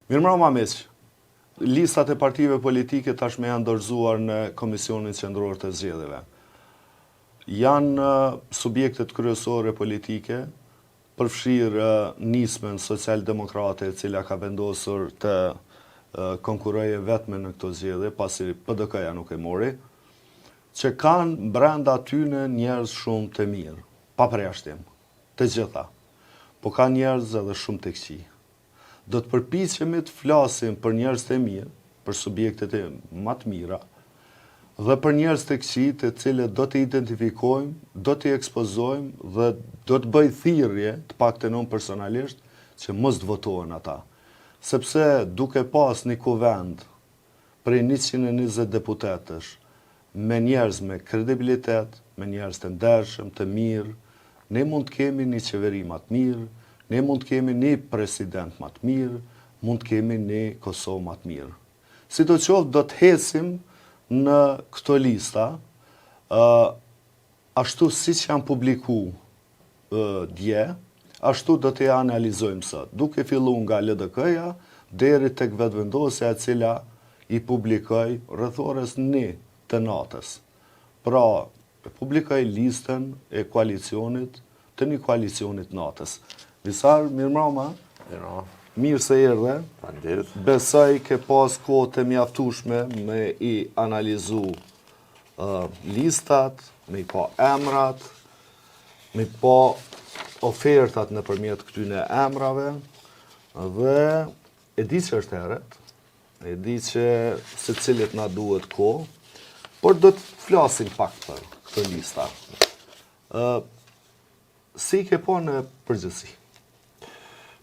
Mirëmbrëma miq. Listat e partive politike tashmë janë dorëzuar në Komisionin Qendror të Zgjedhjeve. Janë subjektet kryesore politike, përfshirë nismen social-demokrate e cila ka vendosur të konkurrojë vetëm në këto zgjedhje, pasi PDK-ja nuk e mori, që kanë brenda tyne njerëz shumë të mirë, pa përjashtim, të gjitha, po ka njerëz edhe shumë të këqij. Do të përpiqemi të flasim për njerëz të mirë, për subjektet e më të mira, dhe për njerëz të këqij të cilët do të identifikojmë, do të ekspozojmë dhe do të bëj thirrje, të paktën unë personalisht, që mos të votohen ata. Sepse duke pas një kuvend prej 120 deputetësh, me njerëz me kredibilitet, me njerëz të ndershëm, të mirë, ne mund të kemi një qeveri më të mirë, ne mund të kemi një president më të mirë, mund të kemi një Kosovë më të mirë. Sidoqoftë do të hesim në këto lista, ashtu siç janë publiku dje, ashtu do të analizojmë sot, duke filluar nga LDK-ja deri tek vetëvendosja e cila i publikoi rreth orës 1 të natës. Pra, publikoi listën e koalicionit, të një koalicionit natës. Visar, mirëmbrëma. Mirë se erdhe. Faleminderit. Besoj ke pas kohë të mjaftueshme me i analizu listat, me i pa emrat, me i pa ofertat nëpërmjet këtyne emrave, dhe e di që është heret, e di që secilit na duhet kohë, por do të flasim pak për këtë lista. Si ke po në përgjithësi?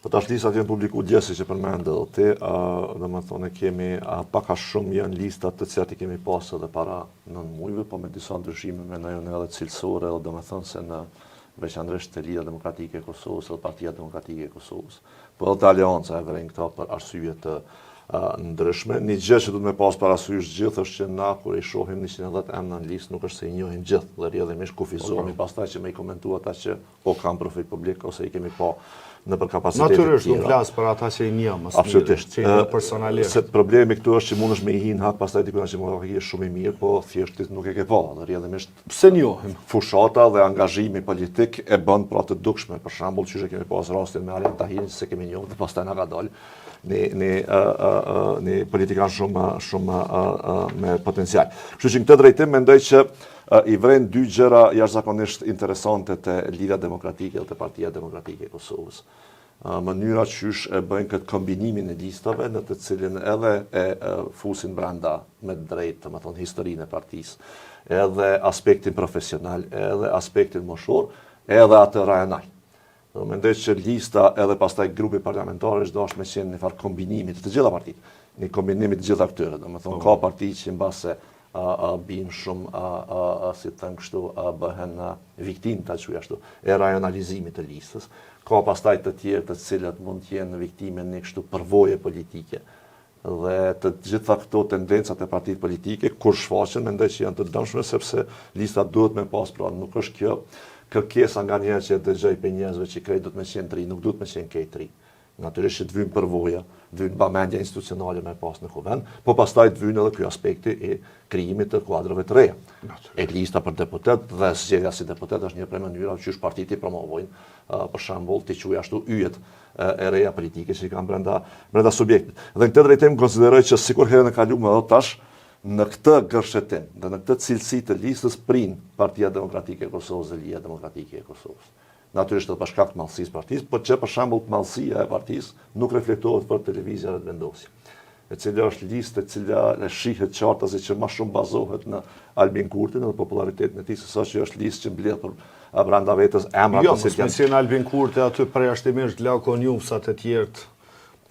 Po tash listat janë publiku djesi që përmendë dhe ti, dhe më thonë kemi paka shumë janë listat të cilat i kemi pasë edhe para 9 mujve, po me disa ndryshime me në edhe cilësore, dhe më thonë se në veçanërisht të Liga Demokratike e Kosovës dhe Partia Demokratike e Kosovës, po edhe të alianca e vërejnë këta për arsye të ndryshme. Një gjë që du të me pas parasysh gjithë është që na kur i shohim 110 emra në listë nuk është se i njohim gjithë dhe rrjedhimisht kufizohemi pastaj që me i komentu ata që o kanë profil publik ose i kemi pa në për kapacitetet tjera. Natyrisht nuk flas për ata që i njeh më së miri, që i njeh personalisht. Se problemi këtu është që mundesh me i hin hak pastaj dikujt që mund të shumë i mirë, po thjesht nuk e ke pa, dhe rrjedhimisht pse njohim. Fushata dhe angazhimi politik e bën pra të dukshme. Për shembull, çuçi kemi pas rastin me Alian Tahirin se kemi njohur dhe pastaj na ka dalë një politikan shumë me potencial. Kështu që në këtë drejtim mendoj që i vren dy gjëra jashtëzakonisht interesante të Liga Demokratike dhe të Partia Demokratike e Kosovës. Mënyra qysh e bëjnë këtë kombinimin e listave në të cilin edhe e fusin brenda me drejt, më thonë, historinë e partisë, edhe aspektin profesional, edhe aspektin moshor, edhe atë rajonal. Mendoj që lista edhe pastaj grupi parlamentar është dashur me qenë një farë kombinimit të gjitha partitë, një kombinimit të gjitha këtyre. Domethënë ka parti që mbase bijnë shumë si të thënë kështu bëhen viktimë ta quaj ashtu e rajonalizimit të listës. Ka pastaj të tjerë të cilët mund të jenë viktime në kështu përvoje politike. Dhe të gjitha këto tendencat e partitë politike kur shfaqen mendoj që janë të dëmshme sepse lista duhet me pas, pra nuk është kjo kërkesa nga njerë që dëgjoj për njerëzve që krejt duhet me qenë 3, nuk duhet me qenë kejt 3. Natyrisht që të vynë përvoja, të vynë bamendja institucionale me pas në kuvend, po pastaj të vynë edhe kjo aspekti e krijimit të kuadrove të reja. E lista për deputet dhe zgjedhja si deputet është një prej mënyra që partiti promovojnë, për shembull të quaj ashtu yjet e reja politike që i kanë brenda subjektit. Dhe në këtë drejtim konsideroj që sikur herën e kaluar edhe tash, në këtë gërshetim dhe në këtë cilësi të listës prin Partia Demokratike e Kosovës dhe Liga Demokratike e Kosovës. Natyrisht edhe për shkak të mallësisë së partisë, por që për shembull mallësia e partisë nuk reflektohet për televizja dhe vendosje. E cila është listë e cila e shihet qartë se që më shumë bazohet në Albin Kurtin dhe popularitetin e tij, sesa që është listë që mbledh për brenda vetes emra të cilët janë. Jo, mos Albin Kurti aty përjashtimisht Laukon Jumsat e tjerë.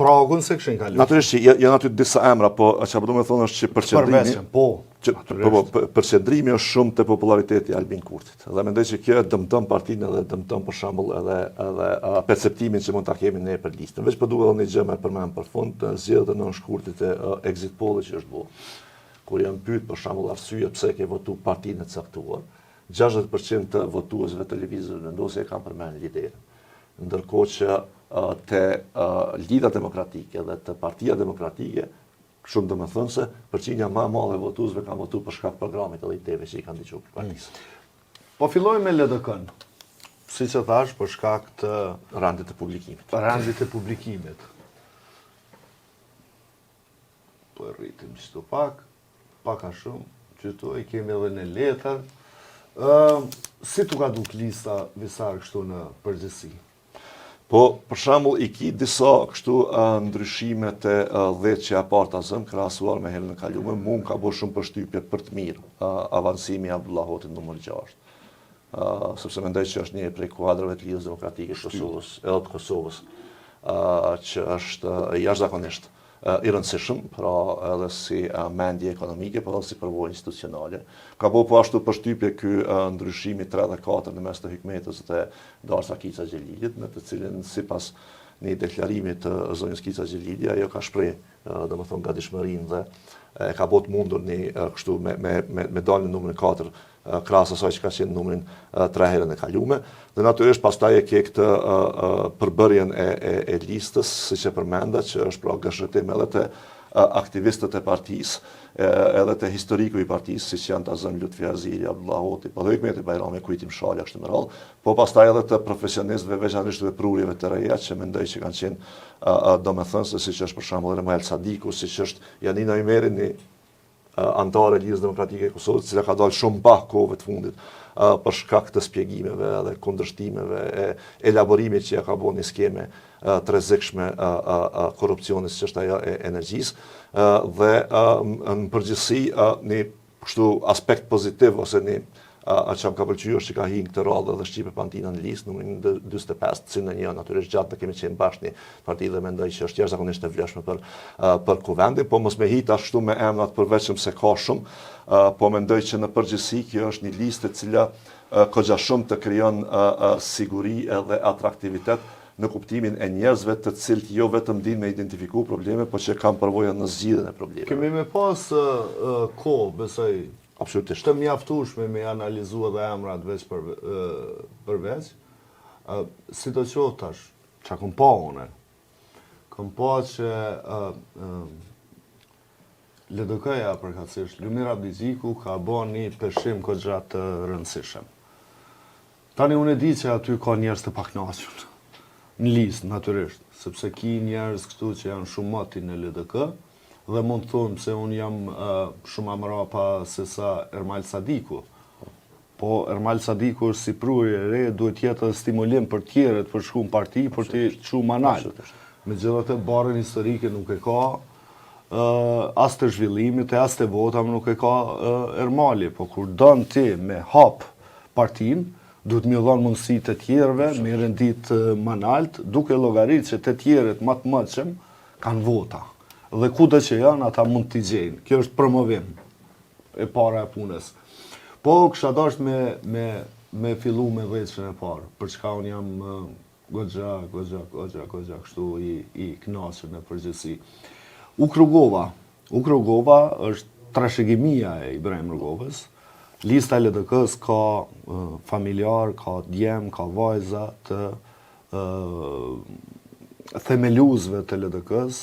Pragun se këshin kalu. Natyrisht janë aty disa emra, po çfarë do të thonë është që përqendrimi është shumë te populariteti i Albin Kurtit. Dhe mendoj që kjo dëmton partinë edhe dëmton për shembull edhe perceptimin që mund ta kemi ne për listën. Veç po duhet edhe një gjë më përmend për fund, zgjedhjet e nënshkurtit e exit pollit që është bërë. Kur janë pyet për shembull arsye pse ke votu partinë e caktuar, 60% të votuesve të lëvizjes vendosje kanë përmendur liderën. ndërkohë që te Lidha Demokratike dhe te Partia Demokratike shumë domethënëse përqindja më e madhe e votuesve kanë votuar për shkak të programit edhe ideve që i kanë dëgjuar për partisë. Po fillojmë me LDK-n. Siç e thash, për shkak të Randit të publikimit. Randit të publikimit. Po rritim çdo pak a shumë, që tu i kemi edhe në letër. Si tu ka duk lista Visar kështu në përgjithësi? Po, për shembull, i ki disa kështu ndryshime të dhjetë parta zëm, krahasuar me herën e kaluar, mu ka bërë shumë përshtypje për të mirë avancimi i Abdullah Hoxhit numër 6. Sepse mendoj që është një prej kuadrave të Lidhjes Demokratike të Kosovës, edhe të Kosovës, që është jashtëzakonisht i rëndësishëm, pra edhe si mendje ekonomike, por edhe si përvojë institucionale. Ka bërë po ashtu përshtypje ky ndryshimi 3 dhe 4 në mes të Hikmetës dhe Darsa Kica Xhelilit, në të cilin sipas një deklarimi të zonjës Kica Xhelili, ajo ka shpreh, domethënë gatishmërinë dhe ka bërë të mundur një kështu me dalë në numrin 4 krahas asaj që ka qenë numrin 3 herën e kaluame. Dhe natyrisht pastaj e ke këtë përbërjen e listës, siç e përmenda, që është pra gëshëtim edhe te aktivistët e partisë, edhe te historiku i partisë, siç janë Tazëm Lutfi Azili, Abdullah Hoti, po dhe Hikmeti Bajrami, Kujtim Shalja, kështu me radhë, po pastaj edhe të profesionistëve, veçanërisht veprurjeve të reja, që mendoj që kanë qenë domethënëse, siç është për shembull Remel Sadiku, siç është Janina Ymeri, një antare e Lidhjes Demokratike e Kosovës, cila ka dalë shumë pak kohëve të fundit për shkak të shpjegimeve dhe kundërshtimeve e elaborimit që ja ka bërë një skeme të rrezikshme korrupsionit, siç është ajo e energjisë, dhe në përgjithësi një kështu aspekt pozitiv ose një që më ka pëlqyer është që ka hinë këtë radhë dhe Shqipe Pantina në listë numrin 45, cilën në një natyrisht gjatë kemi qenë bashkë një parti dhe mendoj që është jashtëzakonisht e vlefshme për kuvendin, po mos me hit ashtu me emrat përveçëm se ka shumë, po mendoj që në përgjithësi kjo është një listë e cila kogja shumë të krijon siguri edhe atraktivitet në kuptimin e njerëzve të cilët jo vetëm dinë me identifiku probleme, po që kanë përvojën në zgjidhjen e problemeve. Kemi me pas kohë, besoj, absolutisht të mjaftueshme me analizuar dhe emrat veç përveç. Si do qoftë tash, çka kam pa unë? Kam pa që LDK-ja përkatësisht Lumir Abdiziku ka bën një peshim kogja të rëndësishëm. Tani unë e di që aty ka njerëz të pakënaqur në listë, natyrisht, sepse ki njerëz këtu që janë shumë moti në LDK, dhe mund të thonë se unë jam shumë amrapa se sa Ermal Sadiku. Po Ermal Sadiku është si prurje e re, duhet jetë edhe stimulim për tjerët për shku në parti, për të çu manal. Megjithatë barrën historike nuk e ka, as të zhvillimit e as të votave nuk e ka Ermali, po kur don ti me hap partin, duhet më dhon mundësi të tjerëve me rendit manalt, duke llogaritë që të tjerët më të mëdhshëm kanë vota. Dhe kudo që janë, ata mund t'i gjejnë. Kjo është promovim e para e punës. Po, kësha dasht me fillu me vecën e parë, për çka unë jam gogja, kështu i kënaqur në përgjithësi. Ukrugova është trashëgimia e Ibrahim Rrugovës. Lista e LDK-s ka familjar, ka djem, ka vajza të themeluesve të LDK-s,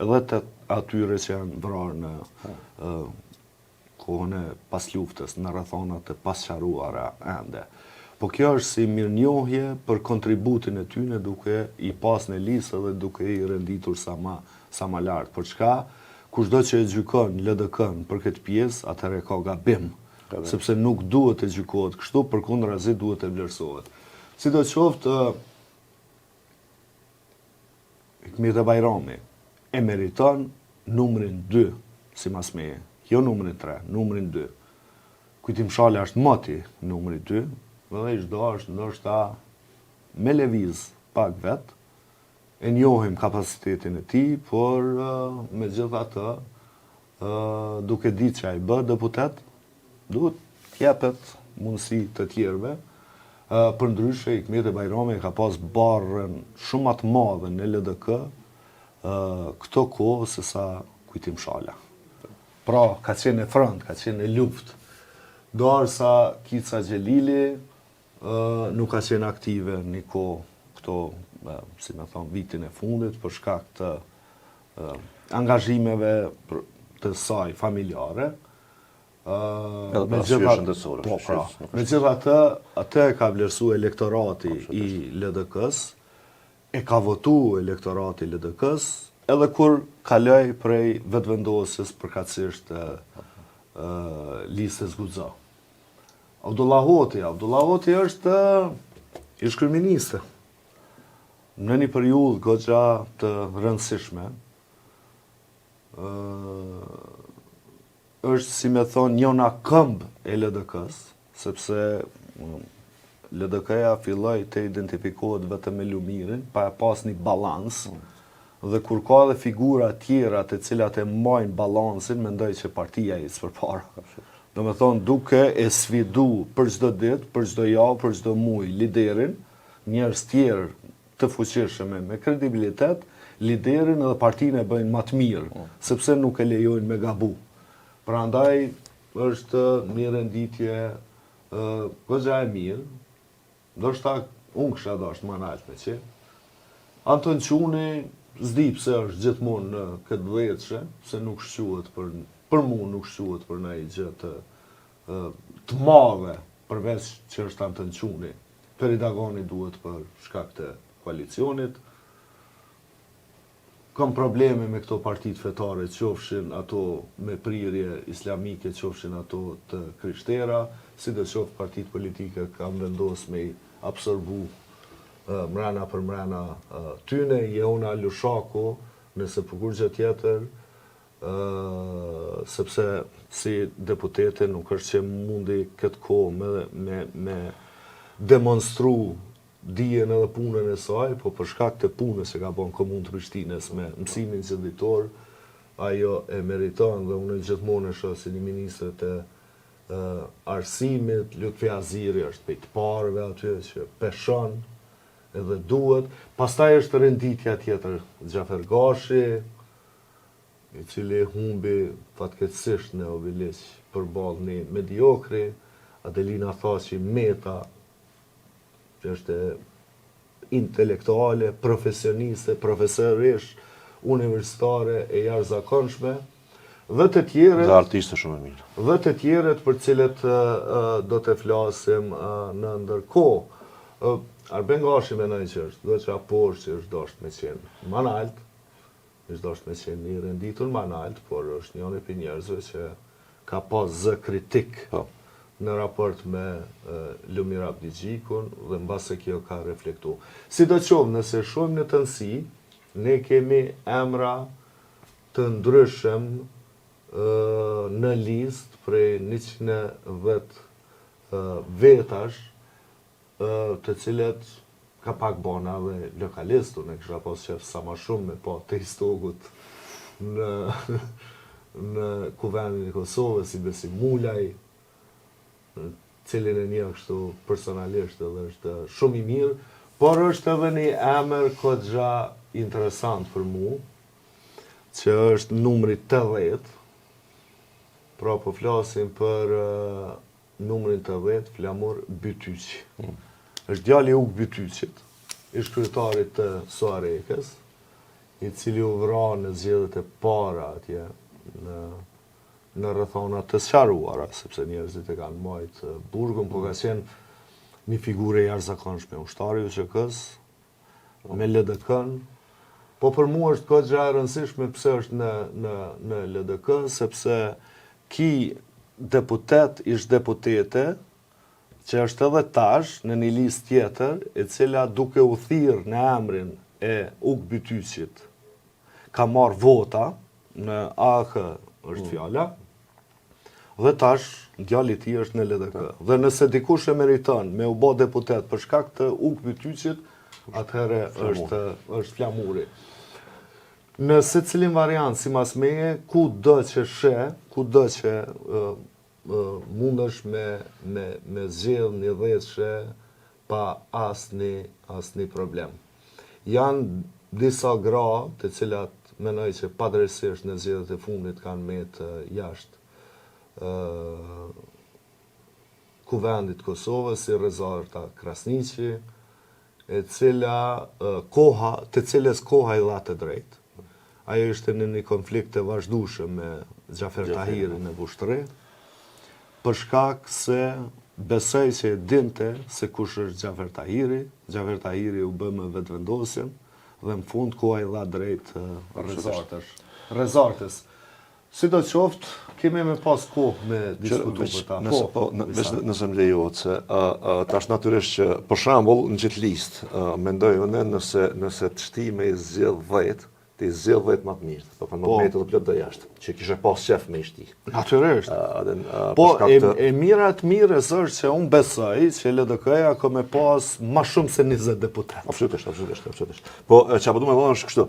edhe të atyre që janë vrarë në kohën e pas luftës, në rrethana të pasqaruara ende. Po kjo është si mirënjohje për kontributin e tyre duke i pas në listë dhe duke i renditur sa ma lartë. Për çka, kushdo që e gjykon LDK-n për këtë pjesë, atëherë ka gabim, sepse nuk duhet të gjykohet kështu, përkundrazi duhet të vlerësohet. Sidoqoftë, Hikmeti Bajrami e meriton numrin 2, si mas meje. Jo numrin 3, numrin 2. Kujtim Shalja është moti numri 2, dhe i çdo është ndoshta me lëviz pak vet, e njohim kapacitetin e tij, por megjithatë, duke ditë që ai bë deputet, duhet t'jepet mundësi të tjerëve. Përndryshe, Hikmeti Bajrami ka pas barrën shumë më të madhe në LDK këto kohë se sa Kujtim Shalja. Pra, ka qenë në front, ka qenë në luftë. Dorsa Kica Xhelili nuk ka qenë aktive një kohë këto, si me thonë, vitin e fundit, për shkak të angazhimeve të saj familjare. Edhe për arsye shëndetësore. Po, pra. Megjithatë, atë e ka vlerësu elektorati i LDK-s, e ka votu elektorati i LDK-s, edhe kur kaloj prej vetëvendosjes përkatësisht listës Guxo. Abdullah Hoti është ish-kryeministe. Në një periudhë goxha të rëndësishme, është, si me thonë, njëna këmbë e LDK-s, sepse LDK-ja filloi të identifikohet vetëm me Lumirin, pa e pas një balans, dhe kur ka dhe figura tjera të cilat e mbajnë balansin, mendoj që partia i përpara. Do me thonë, duke e sfidu për çdo ditë, për çdo javë, për çdo muaj liderin, njerëz tjerë të fuqishëm me kredibilitet, liderin edhe partinë e bëjnë më të mirë, sepse nuk e lejojnë me gabu. Prandaj është një renditje goxha e mirë, ndoshta unë kisha dashur më lart me që. Anton Çuni s'di pse është gjithmonë në këtë vëllëçe, se nuk shquhet për mua nuk shquhet për ndonjë gjë të madhe, përveç që është Anton Çuni. Peridagoni duhet për shkak të koalicionit. Kam probleme me këto partitë fetare, qofshin ato me prirje islamike, qofshin ato të krishtera, sidoqoftë partitë politike kanë vendosur me absorbu mrena për mrena tyne, Jehona Lushaku, nëse për kur gjë tjetër, sepse si deputete nuk është që mundi këtë kohë me demonstru dijen edhe punën e saj, po për shkak të punës që ka bën Komunë të Prishtinës me mësimin çditor, ajo e meriton dhe unë gjithmonë e shoh si një ministër të arsimit. Lutfi Aziri është prej të parëve aty që peshon edhe duhet. Pastaj është renditja tjetër, Xhafer Gashi, i cili humbi fatkeqësisht në Obiliq përballë një mediokri, Adelina Thaçi Meta, që është intelektuale, profesioniste, profesorish, universitare e jashtëzakonshme, dhe të tjerët, dhe artiste shumë e mirë. Dhe të tjerët për cilët do të flasim në ndërkohë. Arben Gashi menoj që është, do që aposh që është dosht me qenë manalt, është dosht me qenë një renditur manalt, por është njëri për njerëzve që ka pas zë kritik në raport me Lumir Abdigjikun dhe mbase kjo ka reflektu. Si do qovë, nëse shumë në të nësi, ne kemi emra të ndryshëm në list prej 110 vetash, të cilet ka pak bona dhe lokalistu, ne kësha pas qef sa ma shumë me pa të histogut në kuvendin e Kosovës, si Besim Mulaj, cilin e një kështu personalisht edhe është shumë i mirë, por është edhe një emër goxha interesant për mu, që është numri 80, pra po flasim për numrin 80, Flamur Bytyqi. Është djali Uk Bytyqit, ish kryetarit të Suarekës, i cili u vra në zgjedhjet e para atje në rrethona të sqaruara, sepse njerëzit e kanë marrë burgun, po ka qenë një figurë e jashtëzakonshme, ushtari i UÇK-s me LDK-n. Po për mua është goxha e rëndësishme pse është në LDK, sepse ki deputet ish deputete që është edhe tash në një listë tjetër, e cila duke u thirrë në emrin e Uk Bytyqit, ka marrë vota në AH është fjala, dhe tash djali i tij është në LDK. Dhe nëse dikush e meriton me u bë deputet për shkak të Uk Bytyqit, atëherë është Flamuri. Në secilin variant sipas meje, kudo që sheh, kudo që mundesh me zgjedh një dhëçe pa asnjë problem. Janë disa gra të cilat mendoj që padrejtisht në zgjedhjet e fundit kanë mbetë jashtë kuvendit Kosovës, si Rezarta Krasniqi, e cila të cilës koha i dha të drejtë. Ajo ishte në një konflikt të vazhdueshëm me Xhafer Tahirin në Vushtrri, për shkak se besoj se e dinte se kush është Xhafer Tahiri. Xhafer Tahiri u bë me vetëvendosjen dhe në fund koha i dha drejtë Rezartës. Sidoqoftë, kemi me pas kohë me diskutu për ta. Nëse më lejohet se tash natyrisht që për shembull në gjithë listë mendoj unë nëse të shti me i zgjedh 10, ti zgjedh 10 më të mirë, po për momentin do plot do jashtë, që kishe pas qef me i shti. Natyrisht. Po e mira të mirës është që unë besoj që LDK-ja ka me pas më shumë se 20 deputet. Absolutisht. Po çfarë do të thonë është kështu.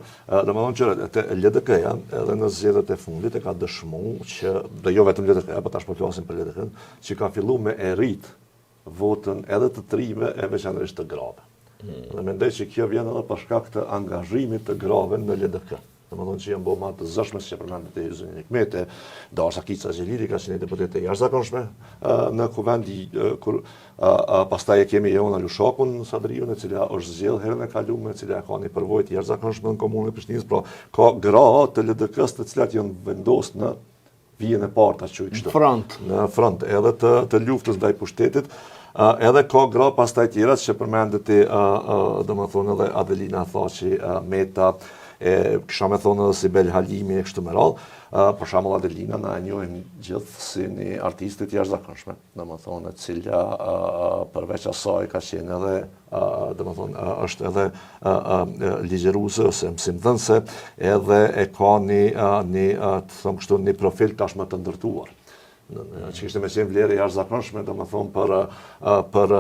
Domethënë që LDK-ja edhe në zgjedhjet e fundit e ka dëshmuar që do jo vetëm LDK-ja, por tash po flasim për LDK-n, që ka filluar me erit votën edhe të trijve e veçanërisht të grave. Dhe mendoj që kjo vjen edhe për shkak të angazhimit të grave në LDK. Domethënë që janë bërë më të zëshme si që përmendet e Zënjë Hikmeti, Darsa Kica Xhelili ka qenë deputete jashtëzakonshme në kuvend, kur pastaj e kemi Jona Lushakun Sadriun, e cila është zgjedhur herën e kaluar, e cila ka një përvojë të jashtëzakonshme në komunën e Prishtinës, pra ka gra të LDK-s të cilat janë vendosur në vijën e parë ta quaj kështu. Në front edhe të luftës ndaj pushtetit. Edhe ka gra pastaj tjera që përmendet domethënë edhe Adelina Thaçi, Meta, kisha me thonë edhe Sibel Halimi e kështu me radhë. Për shembull Adelina na e njohim gjithë si një artiste të jashtëzakonshme, domethënë e cila përveç asaj ka qenë edhe domethënë është edhe ligjëruese ose mësimdhënëse, edhe e ka të them kështu një profil tashmë të ndërtuar. Që kishte me qenë vlerë jashtëzakonshme, domethënë për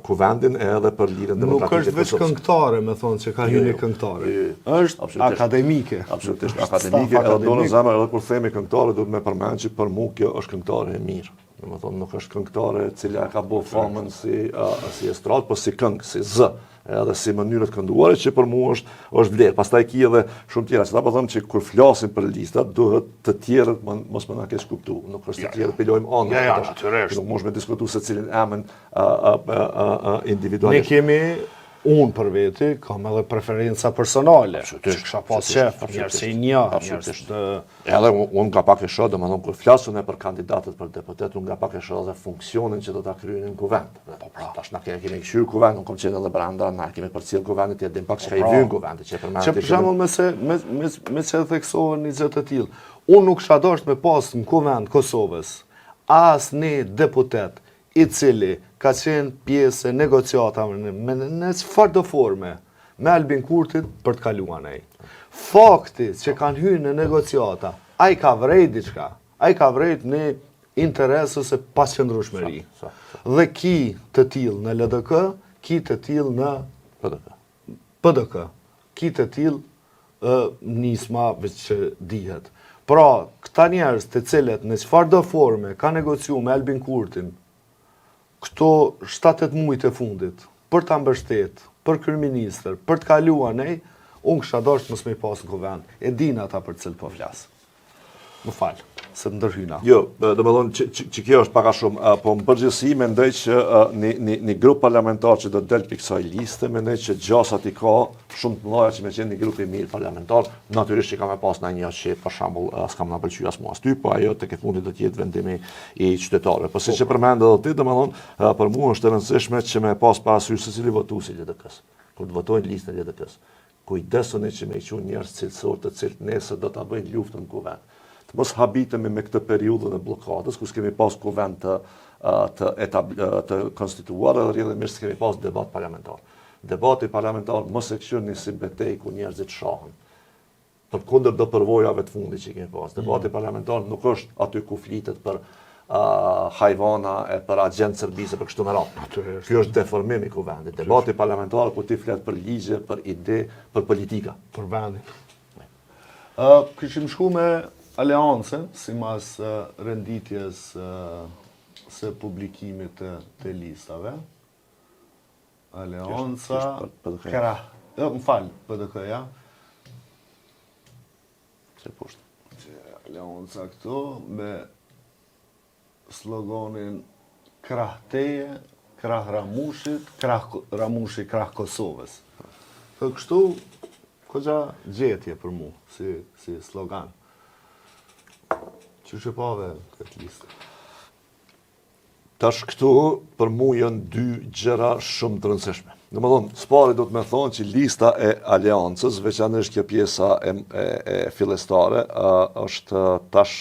kuvendin edhe për lirën demokratike. Nuk është veç këngëtare, me thonë që ka hyrë këngëtare. Është akademike. Absolutisht akademike, edhe do në zemër edhe kur themi këngëtare, duhet me përmend që për mua kjo është këngëtare e mirë. Domethënë nuk është këngëtare e cila ka bërë famën si estradë, por si këngë, si zë, edhe si mënyrë të kënduare që për mua është vlerë. Pastaj ki edhe shumë tjera, që ta po them që kur flasim për listat, duhet të tjerët mos më na keq kuptu. Nuk është të tjerët pilojmë anë. Natyrisht. Nuk mund të diskutojmë se cilin emën individualisht. Ne kemi unë për veti, kam edhe preferenca personale, që kësha pas qef, njerës që i një, njerës të... Edhe unë nga pak e shoh, domethënë kur flasun e për kandidatët për deputet, unë nga pak e shoh edhe funksionin që do ta kryenin në kuvend. Tash na kemi këshir kuvend, unë kam qenë edhe brenda, na kemi përcjell kuvendit, e dim pak çka i vjen kuvendit, që përmendet. Që për shembull me që theksohen një gjë të tillë, unë nuk kisha dashur me pas në kuvend Kosovës as një deputet i cili ka qenë pjesë e negociatave në çfarë do forme me Albin Kurtin për të kaluar ai. Fakti që kanë hyrë në negociata, ai ka vrejt diçka, ai ka vrejt në interes ose pasqëndrueshmëri. Dhe ki të tillë në LDK, ki të tillë në PDK, ki të tillë nisma që dihet. Pra, këta njerëz të cilët në çfarë do forme ka negociuar me Albin Kurtin këto 7-8 muajt e fundit, për ta mbështet, për kryeministër, për të kaluar nej, unë kisha dashur mos më pas në kuvend. E din ata për cilë po flas. Më fal, se më ndërhyna. Jo, domethënë që kjo është pak a shumë, po në përgjithësi mendoj që një grup parlamentar që do të del pikë kësaj liste, mendoj që gjasat i ka shumë të mëdha që me qenë një grup i mirë parlamentar, natyrisht që ka me pas ndonjë që për shembull s'kam na pëlqyer as mua as ty, po ajo tek e fundit do të jetë vendimi i qytetarëve. Po siç e përmend edhe ti, domethënë për mua është e rëndësishme që me pas parasysh se cili votuesi i LDK-s. Kur të votojnë listën e LDK-s, kujdesuni që me i quajnë njerëz cilësor të cilët nesër do ta bëjnë luftën në kuvend. Të mos habitemi me këtë periudhën e blokadës, ku s'kemi pas kuvend të konstituar, edhe rrjedhimisht s'kemi pas debat parlamentar. Debati parlamentar mos e këshirni si betejë ku njerëzit shahen. Përkundër do përvojave të fundit që kemi pas. Debati parlamentar nuk është aty ku flitet për hajvana e për agent servise për kështu me radhë. Kjo është deformim i kuvendit. Debati parlamentar ku ti flet për ligje, për ide, për politika. Për vendin. Kishim shku me aleancën, si mas renditjes së publikimit të listave. Aleanca... Më falë, PDK-ja. Aleanca këto me sloganin krah teje, krah Ramushit, Ramushi krah Kosovës. Të kështu, këgja gjetje për mu, si slogan. Që shëpave këtë listë? Tash këtu, për mu janë dy gjëra shumë të rëndësishme. Në më thonë, spari do të me thonë që lista e aliancës, veçanërisht kjo pjesa e fillestare, është tash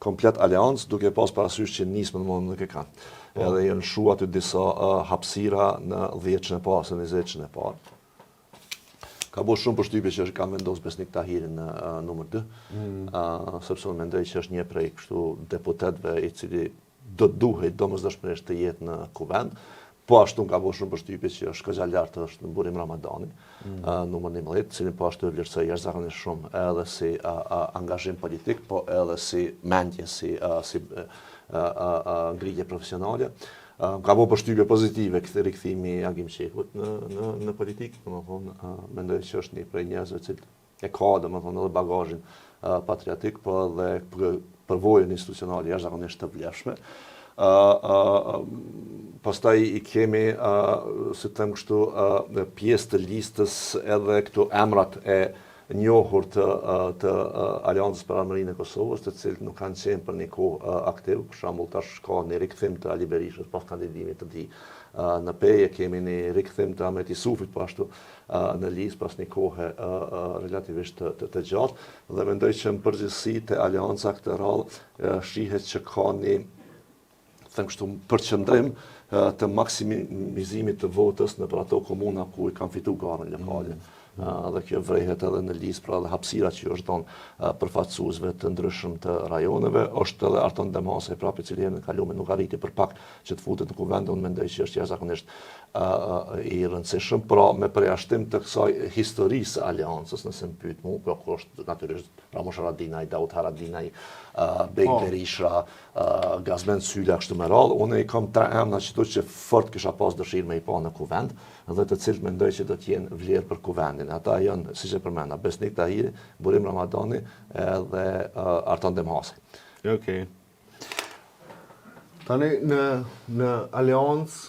komplet aliancë, duke pas parasysh që nismë në mëndë nuk e kanë. Edhe janë shu aty disa hapësira në 10 e parë, në 20 e parë. Ka bo shumë përshtypje që është kam vendosë Besnik Tahirin në numër 2, sepse unë mendoj që është një prej kështu deputetve i cili do të duhet domosdoshmërisht të jetë në kuvend, po ashtu ka bo shumë përshtypje që është këgja lartë është në Burim Ramadani, numër 11, cilin po ashtu e vlerësoj jashtëzakonisht shumë edhe si angazhim politik, po edhe si mendje, si ngritje profesionale. Ka bo përshtypje pozitive këtë rikthimi i Agim Qekut në politikë, domethënë mendoj që është një prej njerëzve që e ka domethënë edhe bagazhin patriotik, po edhe përvojën institucionale jashtëzakonisht të vlefshme. Pastaj i kemi, si të them kështu, pjesë të listës edhe këtu emrat e njohur të Aleancës për Armërinë e Kosovës, të cilët nuk kanë qenë për një kohë aktiv, për shembull tash ka një rikthim të Ali Berishës pas kandidimit të tij në PE, kemi një rikthim të Ahmet Isufit po ashtu në listë pas një kohe relativisht të gjatë, dhe mendoj që në përgjithësi të Aleanca këtë radhë shihet që ka një kështu përqendrim të maksimizimit të votës në për ato komuna ku i kanë fitu garën lokale. Dhe kjo vrehet edhe në listë, pra dhe hapësira që është donë përfaqësuesve të ndryshëm të rajoneve, është edhe Arton Demase, prapë i cili në kalume nuk arriti për pak që të futet në kuvend, unë mendoj që është jashtëzakonisht i rëndësishëm, pra me përjashtim të kësaj historisë aleancës, nëse më pyet mua, po ku është natyrisht Ramush Haradinaj, Daud Haradinaj, Bek Berisha, Gazmen Sylla, kështu me radhë, unë i kam 3 emra që fort kisha pas dëshirë me i pa në kuvend, dhe të cilët mendoj që do të jenë vlerë për kuvendin. Ata janë, siç e përmenda, Besnik Tahiri, Burim Ramadani dhe Arton Demase. Okej. Tani në Aleancë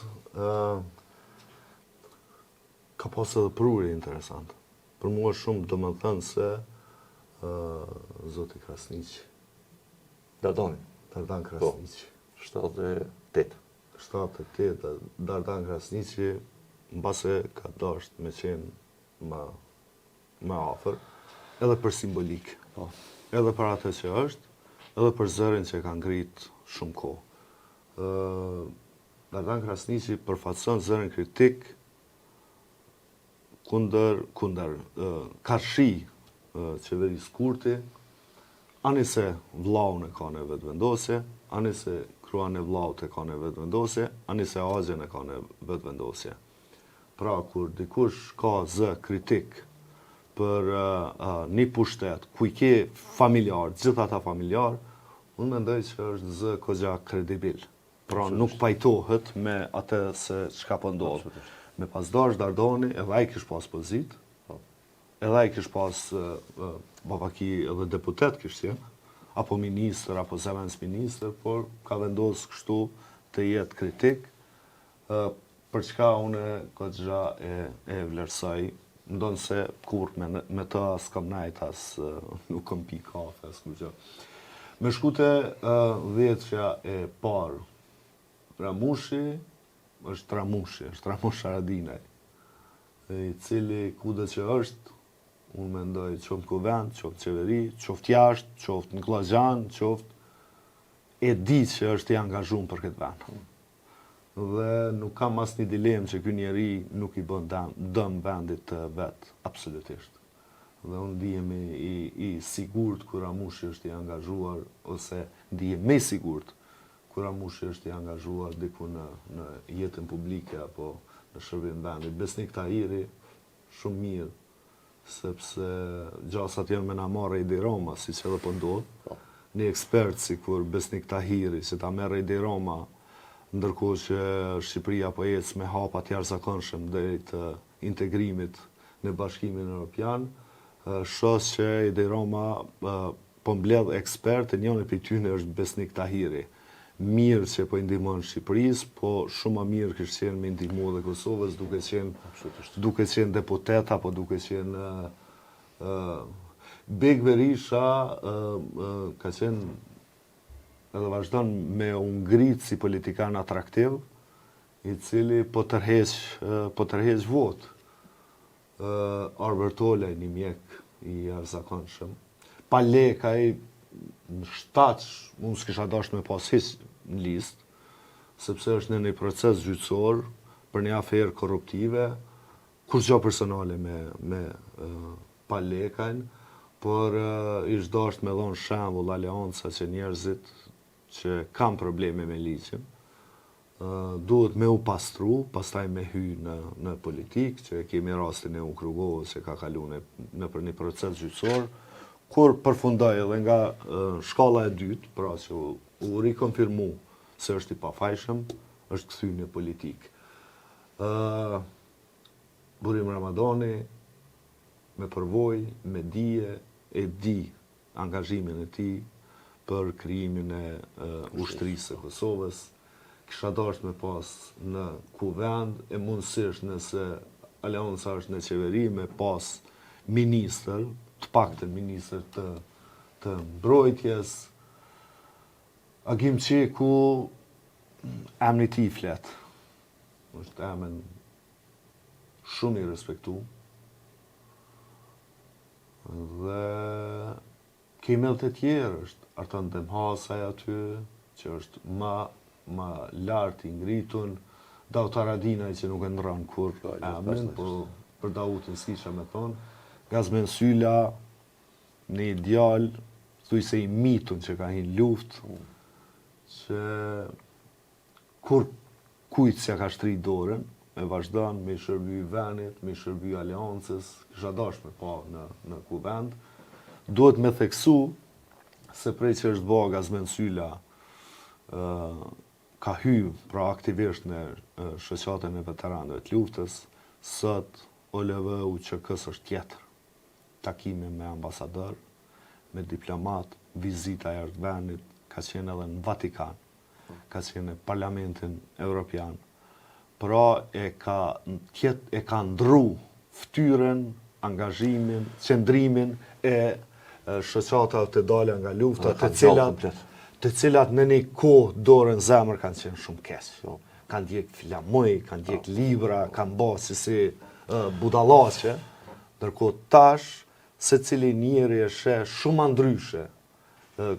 ka pas edhe prurje interesante. Për mua shumë do më thënë se Zoti Krasniqi. Dardan Krasniqi. 78. 78, Dardan Krasniqi, mbase ka dasht me qenë më afër, edhe për simbolik, edhe për atë që është, edhe për zërin që ka ngrit shumë kohë. Dardan Krasniqi përfaqëson zërin kritik kundër karshi qeverisë Kurti, ani se vllaun e ka në vetëvendosje, ani se kruan e vllaut e ka në vetëvendosje, ani se agjen e ka në vetëvendosje. Pra, kur dikush ka zë kritik për një pushtet, ku i ke familjar, gjitha ta familjar, unë mendoj që është zë këgja kredibil. Pra, nuk pajtohet me atë se çka po ndodh. Me pasdash Dardani, edhe ai kish pas pozit, edhe ai kish pas babaki edhe deputet kish qenë, apo ministër, apo zemens ministër, por ka vendosur kështu të jetë kritik, për çka unë këgja e vlerësoj, ndonë se kur me të as kam najt, as nuk kam pi kafe, as kur gjë. Me shkute 10-ja e parë, Ramushi është Ramush Haradinaj, i cili kudo që është, unë mendoj qoftë kuvend, qoftë qeveri, qoftë jashtë, qoftë në Glazhan, qoftë e di që është i angazhuar për këtë vend. Dhe nuk kam as një dilemë që ky njeri nuk i bën dëm vendit të vet, absolutisht. Dhe unë ndihem i sigurt kur Ramushi është i angazhuar, ose ndihem me sigurt kur Ramushi është i angazhuar diku në jetën publike apo në shërbim vendit. Besnik Tahiri, shumë mirë, sepse gjasat janë me na marrë Edi Roma, si që edhe po ndodh. Një ekspert si kur Besnik Tahiri, që ta merë Edi Roma, ndërkohë që Shqipëria po ecë me hapa të jashtëzakonshëm deri të integrimit në Bashkimin Evropian, shoh që Edi Roma po mbledh ekspert, e njëri prej tyre është Besnik Tahiri. mirë që po i ndihmon Shqipërisë, po shumë më mirë kishte qenë me ndihmu edhe Kosovës, duke qenë deputet apo duke qenë Beg Berisha ka qenë edhe vazhdon me u ngrit si politikan atraktiv, i cili po tërheq vot. Albert Olaj, një mjek i jashtëzakonshëm. Palekaj në shtaç, unë s'kisha dashur me pas hiç në listë, sepse është në një proces gjyqësor për një aferë korruptive, kur gjë personale me Palekajn, por ish dashur me dhon shembull aleanca që njerëzit që kanë probleme me ligjin, duhet me u pastru, pastaj me hy në politikë, që kemi rastin e Ukrugovës që ka kalu në për një proces gjyqësor, kur përfundoi edhe nga shkalla e dytë, pra që u rikonfirmu se është i pafajshëm, është kthy në politikë. Burim Ramadani, me përvojë, me dije, e di angazhimin e tij për krijimin e ushtrisë së Kosovës. Kisha dashur me pas në kuvend, e mundësisht nëse aleanca është në qeveri, me pas ministër, të paktën ministër të mbrojtjes, Agim Qeku, emri i tij flet. Është emën shumë i respektu. Dhe kemi edhe të tjerë, është Artan Demhasaj aty, që është ma lartë i ngritun, Daut Haradinaj që nuk e ndran kur emrin, por për Dautin s'kisha me thonë, Gazmen Syla, një ideal, thuj se i mitun që ka hin luftë, që kur kujt që ka shtri dorën, me vazhdan, me shërby venit, me shërby aleancës, kisha dashur me pa në kuvend, duhet me theksu se prej që është bëha Gazmen Syla ka hy pra aktivisht në shoqatën e veteranëve të luftës, sot OLV UÇK-s është tjetër. Takime me ambasador, me diplomat, vizita e ardhvenit, ka qenë edhe në Vatikan, ka qenë në Parlamentin Evropian. Pra e ka ndru ftyrën, angazhimin, qëndrimin e shoqatave të dalë nga lufta, të cilat në një kohë dorën zemër kanë qenë shumë keq. Kanë djek flamoj, kanë djek libra, kanë bërë si budallaqe, ndërkohë tash secili njeri e sheh shumë ndryshe.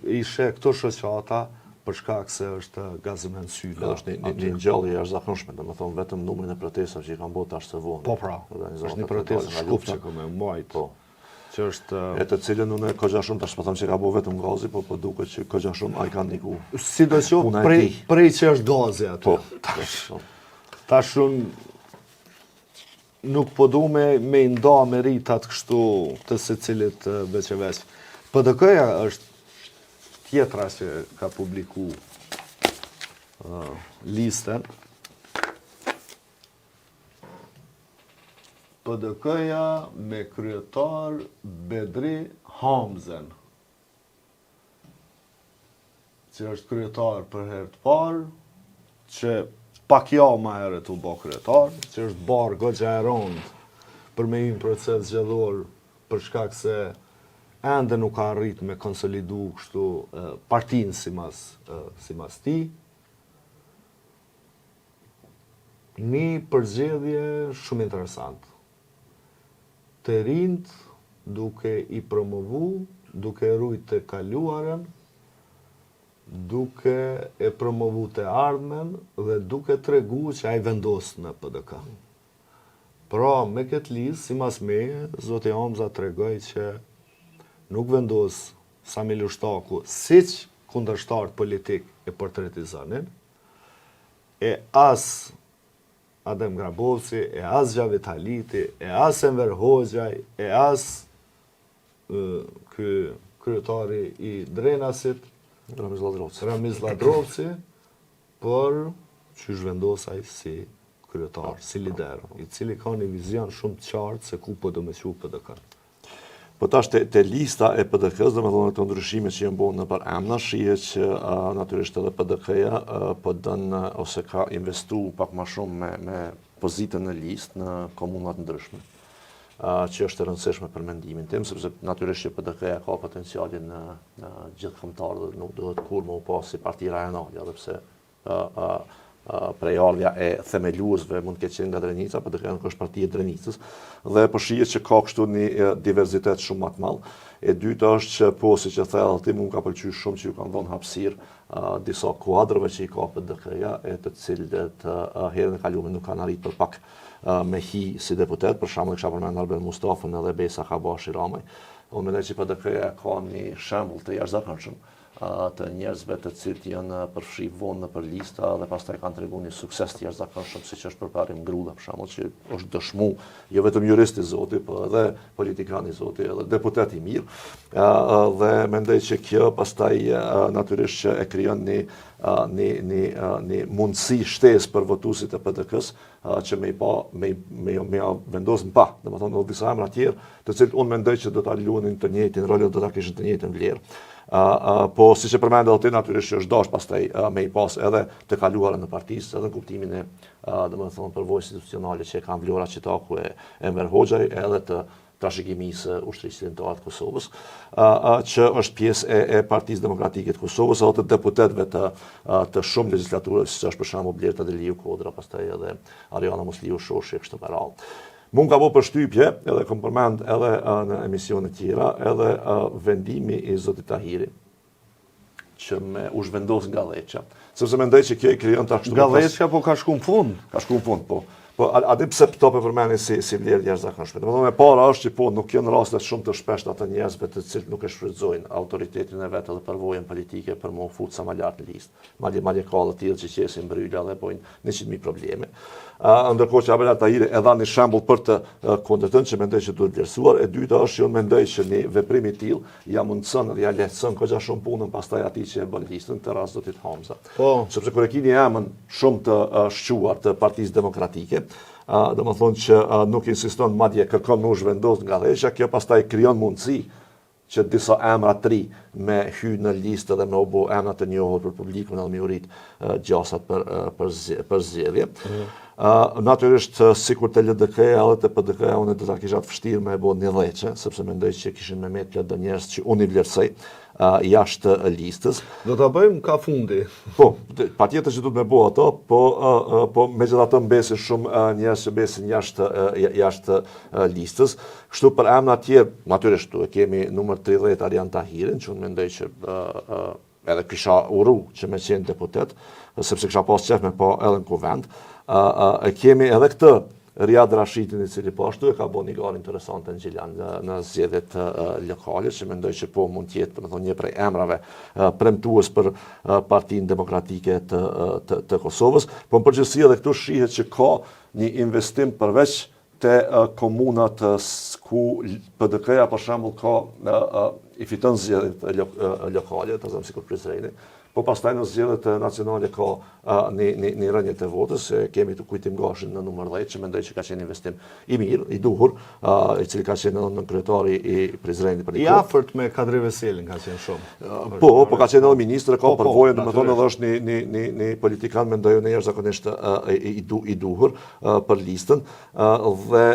I sheh këto shoqata për shkak se është Gazmen Syla. Është një ngjarje e jashtëzakonshme, domethënë vetëm numrin e protestave që i kanë bërë tash të vonë. Po pra, është një protestë shkup që ka me mbajt. Po. Që është E të cilën unë kogja shumë tash po them që ka bërë vetëm Gazi, po duket që kogja shumë ai ka ndiku. Sidoqoftë prej që është Gazi aty. Po. Tash unë nuk po du me nda meritat kështu të secilit veçeveç. PDK-ja është tjetra që ka publiku listën. PDK-ja me kryetar Bedri Hamzen, që është kryetar për herë të parë, që pak ma herët u bë kryetar, që është barë goxha e rondë për me një proces zgjedhor për shkak se ende nuk ka arrit me konsolidu kështu partinë si mas ti. Një përgjedhje shumë interesant. Të rinjt duke i promovu, duke rujt të kaluarën, duke e promovu të ardhmen dhe duke tregu që ai vendos në PDK. Pra, me këtë listë, si mas meje, Zoti Hamza tregoj që nuk vendos Sami Lushtaku siç kundërshtar politik e portretizonin, e as Adem Grabovci, e as Gjavit Haliti, e as Enver Hoxhaj, e as kryetari i Drenasit, Ramiz Ladrovci, por që zhvendosaj si kryetar, si lider, i cili ka një vizion shumë të qartë se ku po do me qu PDK. Po tash te lista e PDK-s, domethënë këto ndryshime që janë bërë nëpër emra, shihet që natyrisht edhe PDK-ja po dën ose ka investuar pak më shumë me pozitën në listë në komuna të ndryshme. Që është e rëndësishme për mendimin tim, sepse natyrisht që PDK-ja ka potencialin në gjithë kombëtar dhe nuk duhet kur më u pas si parti rajonale, edhe pse prejardhja e themeluesve mund të ketë qenë nga Drenica, PDK-ja nuk është partia e Drenicës, dhe po shihet që ka kështu një diverzitet shumë më të madh. E dyta është që po, siç e thënë ti, mua ka pëlqyer shumë që ju kanë dhënë hapësirë disa kuadrëve që i ka PDK-ja, e të cilët herën e kaluar nuk kanë arritur pak me hi si deputet, për shembull kisha përmendur Albert Mustafën edhe Besa Kabashi Ramaj. Unë mendoj që PDK-ja ka një shembull të jashtëzakonshëm të njerëzve të cilët janë përfshi vonë për lista dhe pastaj kanë treguar një sukses të jashtëzakonshëm, siç është përparim Grulla për shembull, që është dëshmu jo vetëm juristi zoti, por edhe politikani zoti, edhe deputet i mirë. Dhe mendoj që kjo pastaj natyrisht që e krijon një mundësi shtesë për votuesit e PDK-s që me vendos në pa, domethënë edhe disa emra të tjerë, të cilët unë mendoj që do ta luanin të njëjtin rol, do ta kishin të njëjtën vlerë. Po siç e përmendë ti, natyrisht që është dash pastaj me i pas edhe të kaluara në partisë, edhe në kuptimin e domethënë përvojës institucionale që kanë vlora që taku e Enver Hoxhaj, edhe të trashëgimisë ushtrisë ndërkombëtare të Kosovës, që është pjesë e Partisë Demokratike të Kosovës, ose të deputetëve të shumë legjislaturës, siç është për shembull Blerta Deliu Kodra, pastaj edhe Ariana Musliu Shoshi kështu me radhë. Mund ka bërë përshtypje, edhe kam përmend edhe në emisione të tjera, edhe vendimi i zotit Tahiri, që u zhvendos nga Galleçja. Sepse mendoj që kjo i krijon ta kështu. Galleçja po ka shku në fund. Ka shku në fund, po. Po a di pse to po përmendni si vlerë jashtëzakonshme. Domethënë e para është që po nuk janë raste shumë të shpeshta të njerëzve të cilët nuk e shfrytëzojnë autoritetin e vet edhe përvojën politike për më fut sa më lart në listë. Madje ka të tillë që qesin mbrojtja dhe bojnë 100.000 probleme. Ndërkohë që Abela Tahiri e dha një shembull për të kundërtën që mendoj që duhet vlerësuar. E dyta është që unë mendoj që një veprim i tillë ja mundson dhe ja lehtëson goxha shumë punën pastaj atij që e bën listën, të rast zotit Hamza. Po. Sepse kur e keni emrin shumë të shquar të Partisë Demokratike, domethënë që nuk insiston, madje kërkon më u zhvendos nga Galleçja, kjo pastaj krijon mundësi që disa emra të ri me hy në listë dhe me u bë emra të njohur për publikun edhe me u rit gjasat për zgjedhje. Natyrisht sikur të LDK-ja edhe të PDK-ja unë do ta kisha të vështirë me e bë një dheqe, sepse mendoj që kishin me met plot njerëz që unë i vlerësoj jashtë listës. Do ta bëjmë ka fundi. Po, patjetër që duhet me bëu ato, po megjithatë mbesin shumë njerëz që besin jashtë listës. Kështu për emra të tjerë, natyrisht tu e kemi numër 30 Arian Tahirin, që unë mendoj që edhe kisha uru që me qenë deputet, sepse kisha pas qef me po edhe në kuvend. Kemi edhe këtë Riad Rashidin, i cili po ashtu e ka bërë një garë interesante në Gjilan në zgjedhjet lokale, që mendoj që po mund të jetë, domethënë, një prej emrave premtues për Partinë Demokratike të Kosovës, po në përgjithësi edhe këtu shihet që ka një investim përveç te komunat ku PDK-ja për shembull ka i fiton zgjedhjet lokale, të them sikur Prizreni, po pastaj në zgjedhjet nacionale ka një rënje të votës, kemi të kujtim gashin në numër 10, që mendoj që ka qenë investim i mirë, i duhur, i cili ka qenë në kryetari i Prizrenit për një kohë. I afërt me Kadri Veselin ka qenë shumë. Po ka qenë edhe ministër, ka përvojën, domethënë edhe është një politikan, mendoj unë jashtëzakonisht i duhur për listën, dhe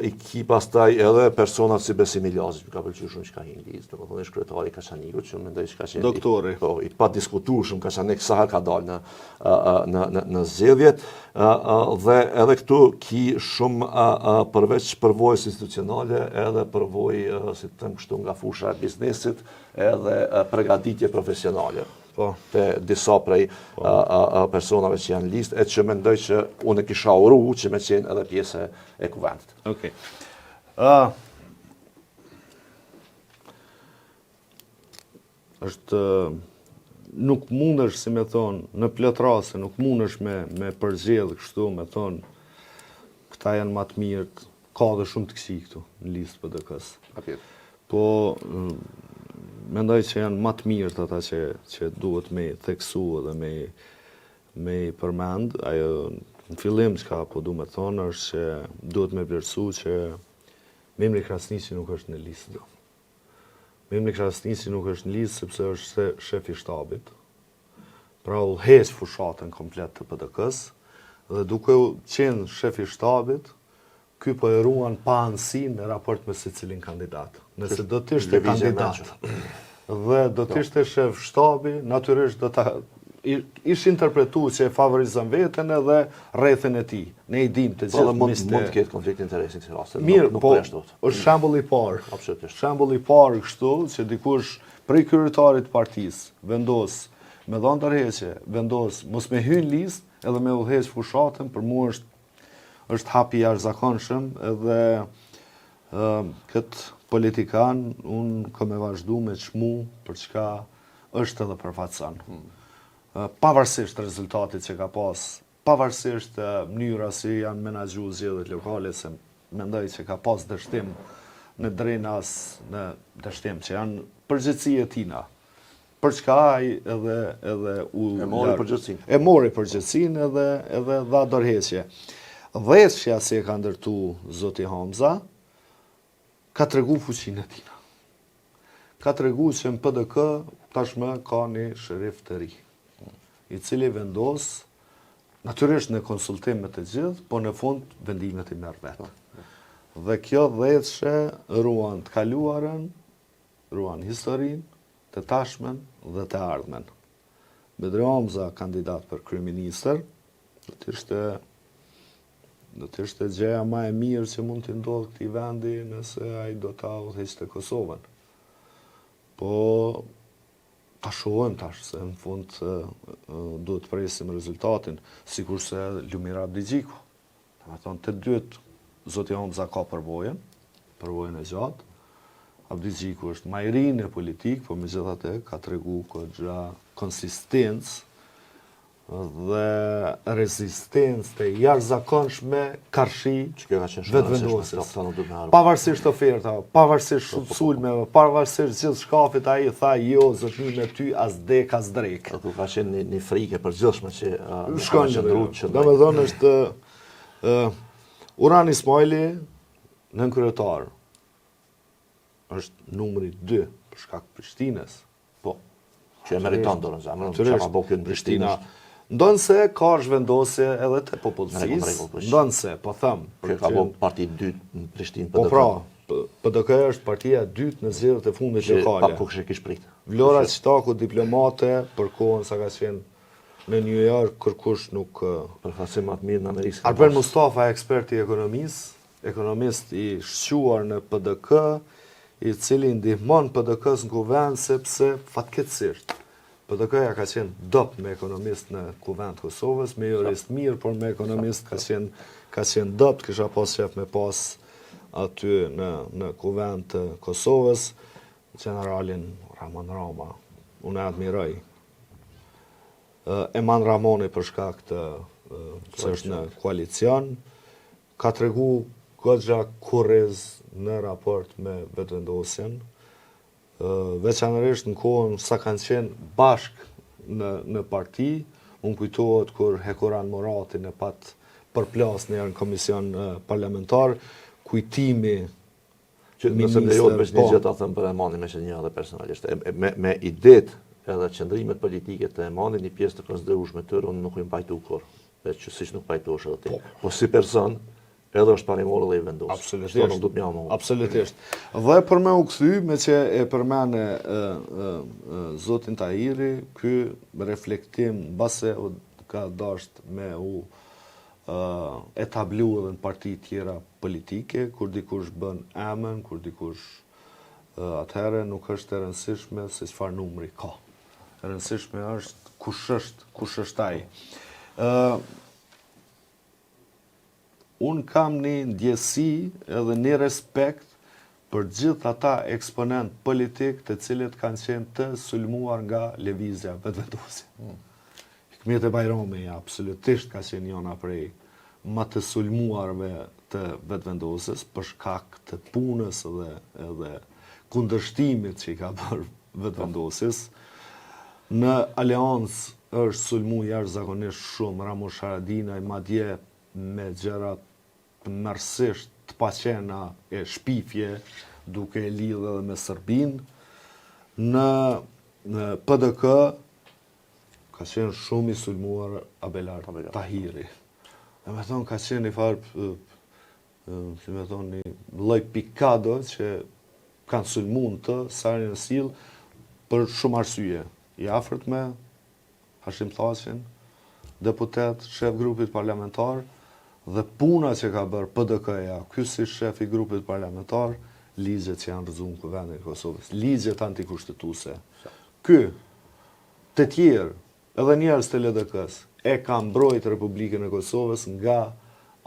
i ki pastaj edhe persona si Besim Ilazi, që ka pëlqyer shumë që ka hinë listë, domethënë është kryetari i Kaçanikut, që mendoj që ka qenë doktori, po i padiskutueshëm Kaçanik sa herë ka dalë në zgjedhjet, dhe edhe këtu ki shumë përveç përvojës institucionale, edhe përvojë, si të them kështu, nga fusha e biznesit, edhe përgatitje profesionale. Te disa prej personave që janë listë, e që mendoj që unë kisha uru që me qenë edhe pjesë e kuvendit. Okej. Është nuk mundesh, si me thonë, në plot raste nuk mundesh me përzgjedh kështu, me thonë, këta janë më të mirët, ka dhe shumë të këqij këtu në listë PDK-s. Po mendoj që janë më të mirët ata që duhet me theksu dhe me përmend. Ajo në fillim çka po du me thonë është që duhet me vlerësu që Memri Krasniqi nuk është në listë. Memri Krasniqi nuk është në listë sepse është shefi shtabit. Pra udhëheq fushatën komplet të PDK-s dhe duke qenë shefi shtabit, ky po e ruan pa anësi në raport me secilin kandidat. Nëse do të ishte kandidat dhe do të ishte shef shtabi, natyrisht do ta ishte interpretuar që e favorizon veten edhe rrethin e tij. Ne i dim të gjithë mund të ketë konflikt interesi në këtë rast. Mirë, po është shembull i parë. Absolutisht. Shembull i parë kështu që dikush prej kryetarit të partisë vendos me dhënë tërheqje, vendos mos me hyrë listë edhe me udhëheq fushatën, për mua është hapi jashtëzakonshëm edhe këtë politikan unë kam e vazhdu me çmu për çka është edhe përfaqëson. Pavarësisht rezultatit që ka pas, pavarësisht mënyra si janë menaxhuar zgjedhjet lokale, se mendoj që ka pas dështim në drenas në dështim që janë përgjegjësi e tina. Për çka ai edhe e mori përgjegjësinë. E mori përgjegjësinë edhe dha dorëheqje. Dheshja si e ka ndërtu zoti Hamza, ka tregu fuqinë e tina. Ka tregu që në PDK tashmë ka një shërif të ri, i cili vendos, natyrisht në konsultim me të gjithë, po në fund vendimet i merr vetë. Dhe kjo dhejtshe ruan të kaluarën, ruan historinë, të tashmen dhe të ardhmen. Bedri Hamza kandidat për kryeministër, do të ishte gjëja më e mirë që mund të ndodhë këtij vendi nëse ai do ta udhëheqte Kosovën. Po ta shohim tash se në fund duhet të presim rezultatin, sikurse Lumira Abdigjiku. Domethënë të dytë zoti Hamza ka përvojën e gjatë. Abdigjiku është më i ri në politikë, po megjithatë ka tregu goxha konsistencë dhe rezistencë të jashtëzakonshme karshi vetëvendosjes. Pavarësisht oferta, pavarësisht sulmeve, pavarësisht gjithë shkafit, ai tha jo, zotni me ty as dek as drek. Ato ka qenë një frikë e përgjithshme që shkon që domethënë është Uran Ismaili nën kryetar është numri 2 për shkak të Prishtinës. Po. Që e meriton dorën zemrën, çka ka bëu në Prishtinë. Ndonse ka zhvendosje edhe të popullsisë, ndonse, po them, që ka bëu parti e dytë në Prishtinë. Po pra, PDK është partia e dytë në zgjedhjet e fundit lokale. Pa ku kishte prit. Vlora Qitaku diplomate për kohën sa ka qenë në New York, kërkush nuk përfaqësim më të mirë në Amerikë. Arben Mustafa, ekspert i ekonomist i shquar në PDK, i cili ndihmon PDK-s në kuvend sepse fatkeqësisht PDK-ja ka qenë dop me ekonomist në kuvend të Kosovës, me jurist mirë, por me ekonomist ka qenë dop, kisha pas shef me pas aty në kuvend të Kosovës, generalin Ramon Rama, unë e admiroj. Eman Ramoni për shkak të që është në koalicion, ka tregu goxha kurriz në raport me vetëvendosjen, veçanërisht në kohën sa kanë qenë bashk në parti, unë kujtohet kur Hekuran Murati në pat përplas në komision parlamentar, kujtimi që nëse lejohet me një gjë ta them për Emanin me qenë edhe personalisht, me idet edhe qëndrimet politike të Emanit, një pjesë të konsiderueshme të tyre unë nuk i pajtu kur, që siç nuk pajtohesh edhe ti. Po si person edhe është parimor dhe i vendosur. Absolutisht. Absolutisht. Dhe për me u kthy, me që e përmene zotin Tahiri, ky reflektim base ka dasht me u etablu edhe në parti tjera politike, kur dikush bën emën, kur dikush atëherë nuk është e rëndësishme se çfarë numri ka. E rëndësishme është kush është ai. Unë kam një ndjesi edhe një respekt për gjithë ata eksponent politik të cilët kanë qenë të sulmuar nga lëvizja vetëvendosje. Hikmet e Bajrami absolutisht ka qenë njëna prej më të sulmuarve të vetëvendosjes për shkak të punës edhe kundërshtimit që i ka bërë vetëvendosjes. Në aleancë është sulmu jashtëzakonisht shumë Ramush Haradinaj, madje me gjërat të mërësisht të shpaqena e shpifje duke e lidhë edhe me Serbinë. Në PDK ka qenë shumë i sulmuar Abelar Tahiri. Dhe me thonë, ka qenë i farë, si me thonë, një lloj pikado që kanë sulmuar të Sarin Sil për shumë arsye. I afërt me Hashim Thaqin, deputet, shef grupit parlamentar, dhe puna që ka bërë PDK-ja, ky si shef i grupit parlamentar, ligjet që janë rëzuar në Kuvendin e Kosovës, ligjet antikushtetuese. Ky, të tjerë, edhe njerëz të LDK-s, e ka mbrojt Republikën e Kosovës nga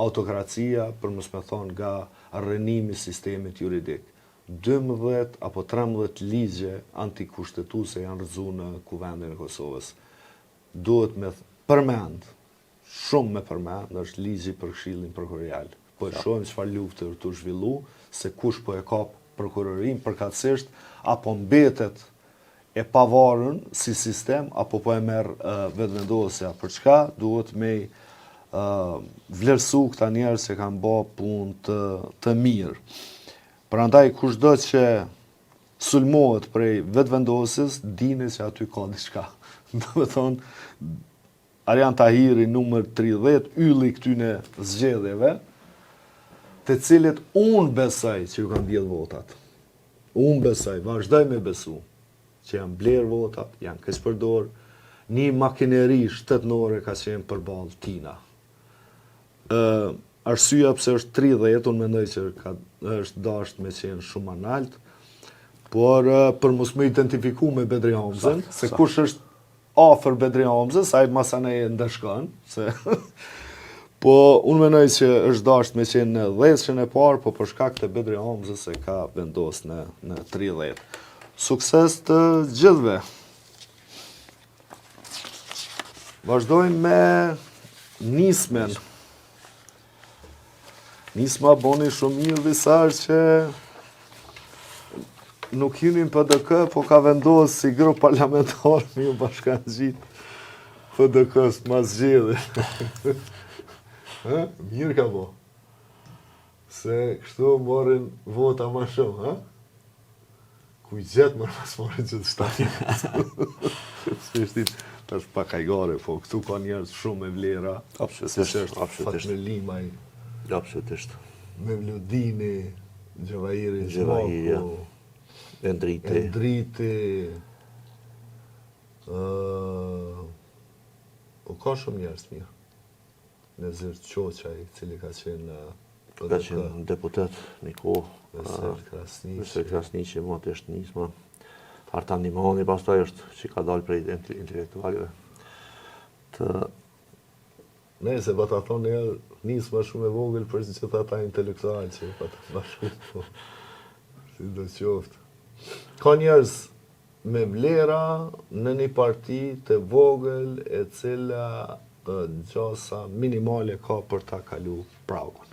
autokracia, për mos me thonë nga rrënimi i sistemit juridik. 12 apo 13 ligje antikushtetuese janë rëzuar në Kuvendin e Kosovës. Duhet me përmend, shumë me përmend, është ligji për Këshillin Prokurorial. Po e shohim çfarë lufte të zhvillu, se kush po e ka prokurorin përkatësisht, apo mbetet e pavarur si sistem, apo po e merr vetëvendosja. Për çka duhet me vlerësu këta njerëz që kanë bë punë të mirë. Prandaj kushdo që sulmohet prej vetëvendosjes, dini se aty ka diçka. Do të thonë, Arjan Tahiri numër 30, ylli këtyne zgjedhjeve, të cilët unë besoj që ju kanë mbjell votat. Unë besoj, vazhdoj me besu, që janë bler votat, janë keqpërdor, një makineri shtetënore ka qenë përballë tina. Arsyeja pse është 30, unë mendoj që është dashur me qenë shumë analt, por për mos më identifiku me Bedri Hamzën, se kush është afër Bedri Hamzës, ai masanej ndeshkon, se po unë mendoj që është dashur me qenë në 10-shën e parë, po për shkak të Bedri Hamzës e ka vendos në 30. Sukses të gjithëve. Vazhdojmë me nismen. Nisma boni shumë mirë visar që nuk jeni në PDK, po ka vendosur si grup parlamentar me ju bashkangjit PDK-s mas zgjedhje. Mirë ka bo. Se kështu morin vota ma shumë, ha? Kujgjet mërë pas morin që të shtatin. Është pak ajgare, po këtu ka njerëz shumë me vlera. Absolutisht. Fatme Limaj. Absolutisht. Me Vludini, Gjevahiri, Gjevahiria, Endriti. Po ka shumë njerëz mirë. Nezir Qoqaj, cili ka qenë Ka qenë deputet një kohë. Veser Krasniqi, mua të është nisma. Artan Nimani, pastaj është që ka dalë prej intelektualëve. Ne, se pa ta thonë nisma shumë e vogël për që ata intelektual që pa ta ma shumë. Si do qoftë. Ka njerëz me vlera në një parti të vogël e cila gjasa minimale ka për ta kalu pragun.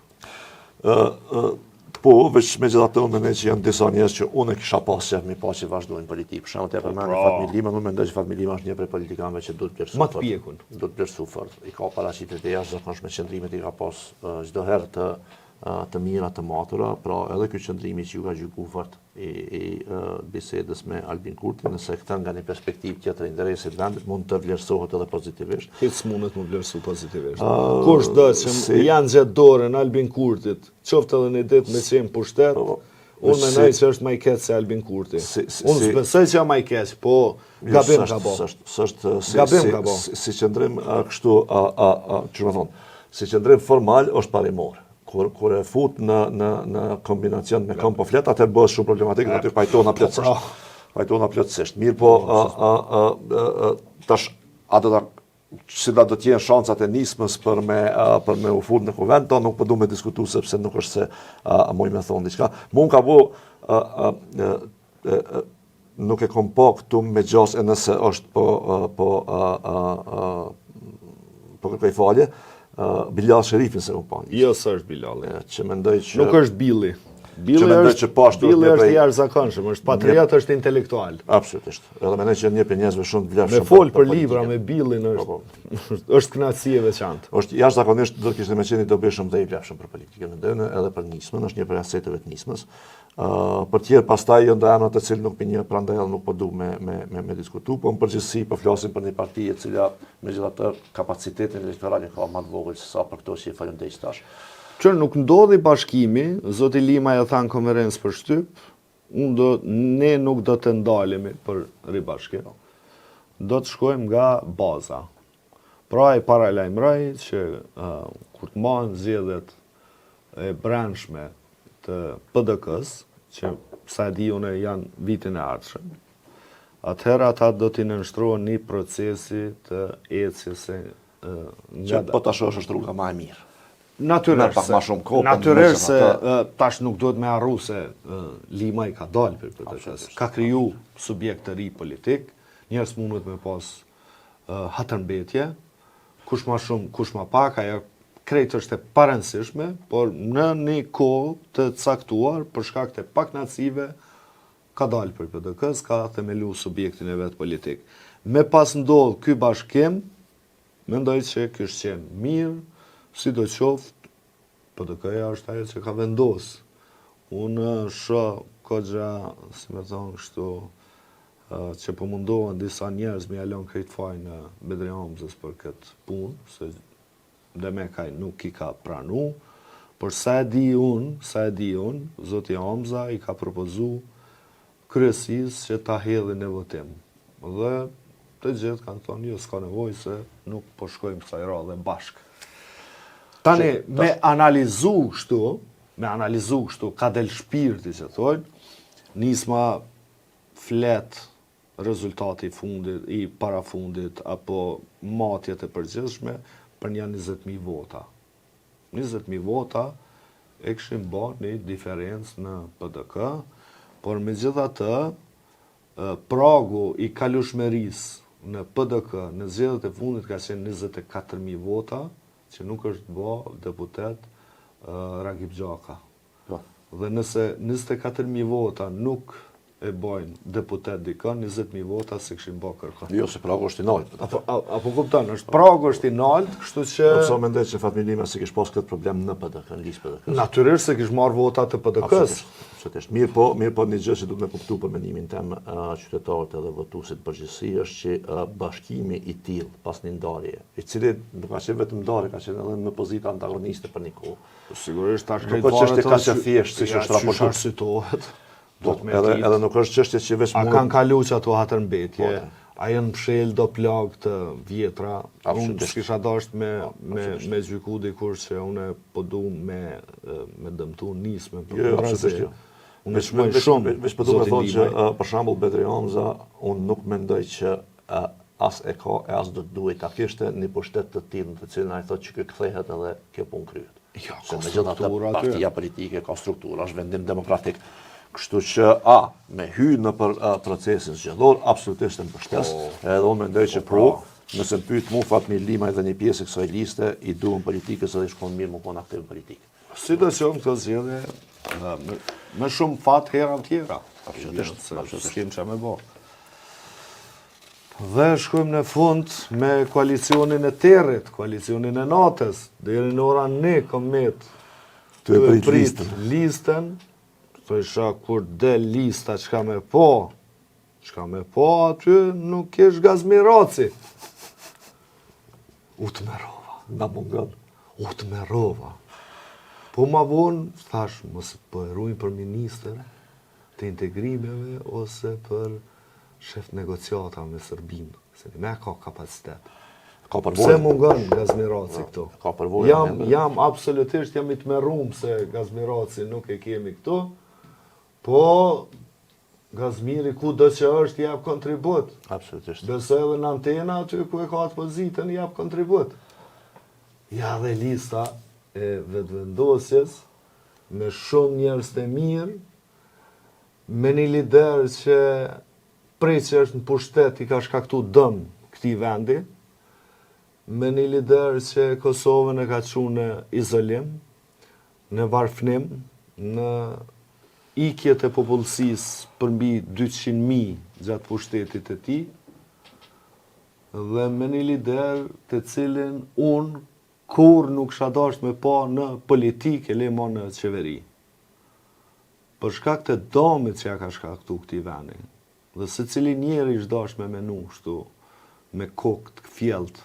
Po, veç me gjithatë unë mendoj që janë disa njerëz që unë kisha pasë mi pa që vazhdojnë politikë. Për shembull, te përmend Fatmi Lima, unë mendoj që Fatmi Lima është një prej politikanëve që duhet vlerësuar. Ma të pjekun. Duhet vlerësuar fort. I ka paraqitet e jashtëzakonshme qëndrimet i ka pas çdo herë të mira, të matura, pra edhe ky qëndrimi që ju ka gjykuar fort i bisedës me Albin Kurti, nëse këta nga një perspektivë tjetër interesit vendit mund të vlerësohet edhe pozitivisht. Hiç s'mundet më vlerësu pozitivisht. Kush do që janë gjatë dorën Albin Kurtit, qoftë edhe në ditë me qenë pushtet, unë mendoj që është më i keq se Albin Kurti. Unë s'besoj që më i keq, po gabim ka bë. Gabim ka bë. Si qëndrim kështu, çfarë thonë, si qëndrim formal është parimor. Kur e fut në kombinacion me kam po flet, atëherë bëhet shumë problematik, aty pajtohen plotësisht. Pajtohen plotësisht. Mirë po, tash si do të jenë shancat e nismës për me u fut në kuvend, ta nuk po du me diskutu sepse nuk është se moj me thonë diçka. Mund ka bu nuk e kom po këtu me gjas e nëse është po kërkoj falje, Bilal Sherifin se më pani. Jo, së është Bilali. Që mendoj që... Nuk është Billi. mendoj që po ashtu Billi është i jashtëzakonshëm, është patriot, është intelektual. Absolutisht. Edhe mendoj që një për njerëzve shumë të vlefshëm. Me fol për libra me Billin është kënaqësi e veçantë. Është jashtëzakonisht do të kishte më qenë i dobishëm dhe i vlefshëm për politikën e dënë, edhe për nismën, është një për aseteve të nismës. Për tjerë pastaj janë emra të cilë nuk për një prandaj edhe nuk po du me diskutu, po në përgjithësi po flasim për një parti e cila megjithatë kapacitetin elektoral e ka më të vogël se sa për këto që i falem deri tash. Që nuk ndodhi bashkimi, zoti Lima ja tha në konferencë për shtyp, ne nuk do të ndalemi për ribashkim. Do të shkojmë nga baza. Pra e paralajmëroj që kur të marrin zgjedhjet e brendshme të PDK-s, që sa e di unë janë vitin e ardhshëm, atëherë ata do t'i nënshtrohen një procesi të ecjes që po tash është rruga më e mirë. Natyrisht se tash nuk duhet me harru se Lima i ka dalë për PDK-s. Ka kriju subjekt të ri politik, njerëz mundet me pas hatërmbetje, kush ma shumë, kush ma pak, ajo krejt është e parëndësishme, por në një kohë të caktuar, për shkak të pakënaqësive, ka dalë për PDK-s, ka themelu subjektin e vetë politik. Me pas ndodhë ky bashkim, mendoj që kështë qenë mirë, si do qoftë, PDK-ja është ajo që ka vendosë. Unë shoh kogja, si me thonë kështu, që po mundohen disa njerëz me jalon krejt fajnë Bedri Hamzës për këtë punë, se dhe me kaj nuk i ka pranu, por sa e di unë, zoti Hamza i ka propozu kryesis që ta hedhin në votim. Dhe të gjithë kanë thonë, jo, s'ka nevojë se nuk po shkojmë kësaj radhe bashkë. Tani, me analizu kështu, ka del shpirti që thojnë, nisma flet rezultati i parafundit apo matjet e përgjithshme për një 20.000 vota. 20.000 vota e këshim bërë një diferencë në PDK, por me gjitha të, pragu i kalushmerisë në PDK në zgjedhjet e fundit ka qenë 24.000 vota, që nuk është bërë deputet Ragip Gjaka. Dhe nëse 24.000 vota nuk e bojnë deputet dikën, 20.000 vota se këshim bërë kërkën. Jo, se pragu është i nalt. Apo kupton, pragu është i nalt, kështu që... Po mendoj që Fatmir Lima se kish pas këtë problem në PDK, në listë PDK. Natyrisht se kish marrë votat të PDK-s. Absolutisht. Mirë po një gjë që duhet me kuptu për mendimin tem qytetarët edhe votuesit përgjithësi është që bashkimi i tillë pas një ndarje, i cili nuk ka qenë vetëm ndarje, ka qenë edhe në pozita antagoniste për një kohë. Sigurisht tash nuk është çështje kaq e thjeshtë siç është raportuar. Edhe nuk është çështje që veç mund. A kanë kalu që ato hatërmbetje, a janë mshel do plagë të vjetra. Unë s'kisha dasht me gjyku dikur që une po du me dëmtu nisme. Jo, absolutisht jo. Unë shmoj shumë. Veç po du me thonë që, për shembull, Bedri Hamza, unë nuk mendoj që as e ka e as do të duhet ta kishte një pushtet të tillë të cilën ai thotë që ky kthehet edhe kjo punë kryhet. Jo, ka struktura aty. Partia politike ka struktura, është vendim demokratik. Kështu që me hy në procesin zgjedhor, absolutisht e mbështes, edhe unë mendoj që nëse më pyet mua Fatmir Lima edhe një pjesë e kësaj liste, i duhen politikës edhe i shkon mirë më kon aktiv politikë. Si do qoftë këto zgjedhje, me shumë fat herën tjera. Absolutisht. S'kem çfarë me bë. Dhe shkojmë në fund me koalicionin e Territ, koalicionin e natës, deri në orën 1 komet të prit listën. Thësha kur del lista çka me po aty nuk kesh Gazmiraci. U të merova. Nga mungon. U të merova. Po ma vonë, thash, mos po erujnë për minister të integrimeve ose për shef negociata me Serbinë, se me ka kapacitet. Pse mungon Gazmiraci këtu? Ka përvojë. Jam absolutisht jam i të merrum se Gazmiraci nuk e kemi këtu. Po, Gazmiri ku do që është jap kontribut. Absolutisht. Besoj edhe në antena aty ku e ka atë pozitën jap kontribut. Ja dhe lista e vetëvendosjes me shumë njerëz të mirë, me një lider që prej që është në pushtet i ka shkaktu dëm këtij vendi, me një lider që Kosovën e ka çuar në izolim, në varfënim, në ikjet e popullsisë përmbi 200.000 gjatë pushtetit e tij, dhe me një lider të cilin unë kur nuk kisha dashur me pa në politikë, le ma në qeveri. Për shkak të dëmit që ja ka shkaktu këtij vendi. Dhe secili njeri është dashur me menu kështu, me kokë të fjellët.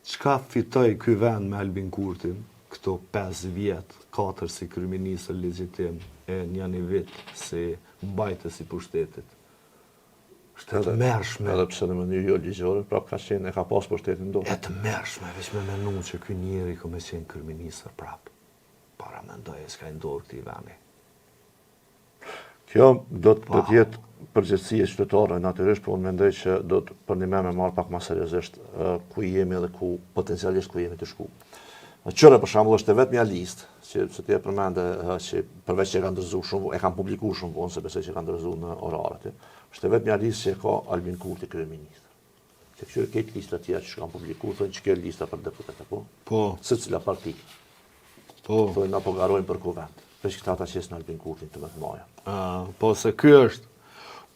Çka fitoi ky vend me Albin Kurtin, këto 5 vjet, 4 si kryeministër legjitim e një vit si mbajtës i pushtetit. Është të mërshme. Edhe pse në mënyrë jo ligjore, pra ka qenë e ka pas pushtetin dorë. E të mërshme, veç me menu që ky njeri ka me qenë kryeministër prap. Para mendoj e s'ka ndorë këtij vendi. Kjo do të jetë përgjegjësia qytetare natyrisht, por unë mendoj që do të për një me marr pak më seriozisht ku jemi dhe ku potencialisht ku jemi të shku. Qëre për shembull është vetëm një listë që ti e përmende që përveç që e kanë ndërzuar shumë, e kanë publikuar shumë vonë se besoj që kanë ndërzuar në oraret. Është vetëm një listë që ka Albin Kurti kryeminist. Se këtyre këtë lista tjera që kanë publikuar thonë që kjo lista për deputet apo? Po. Secila parti. Po. Thonë na po garojnë për kuvend. Veç këta ata që në Albin Kurtin të më të maja. Po se ky është.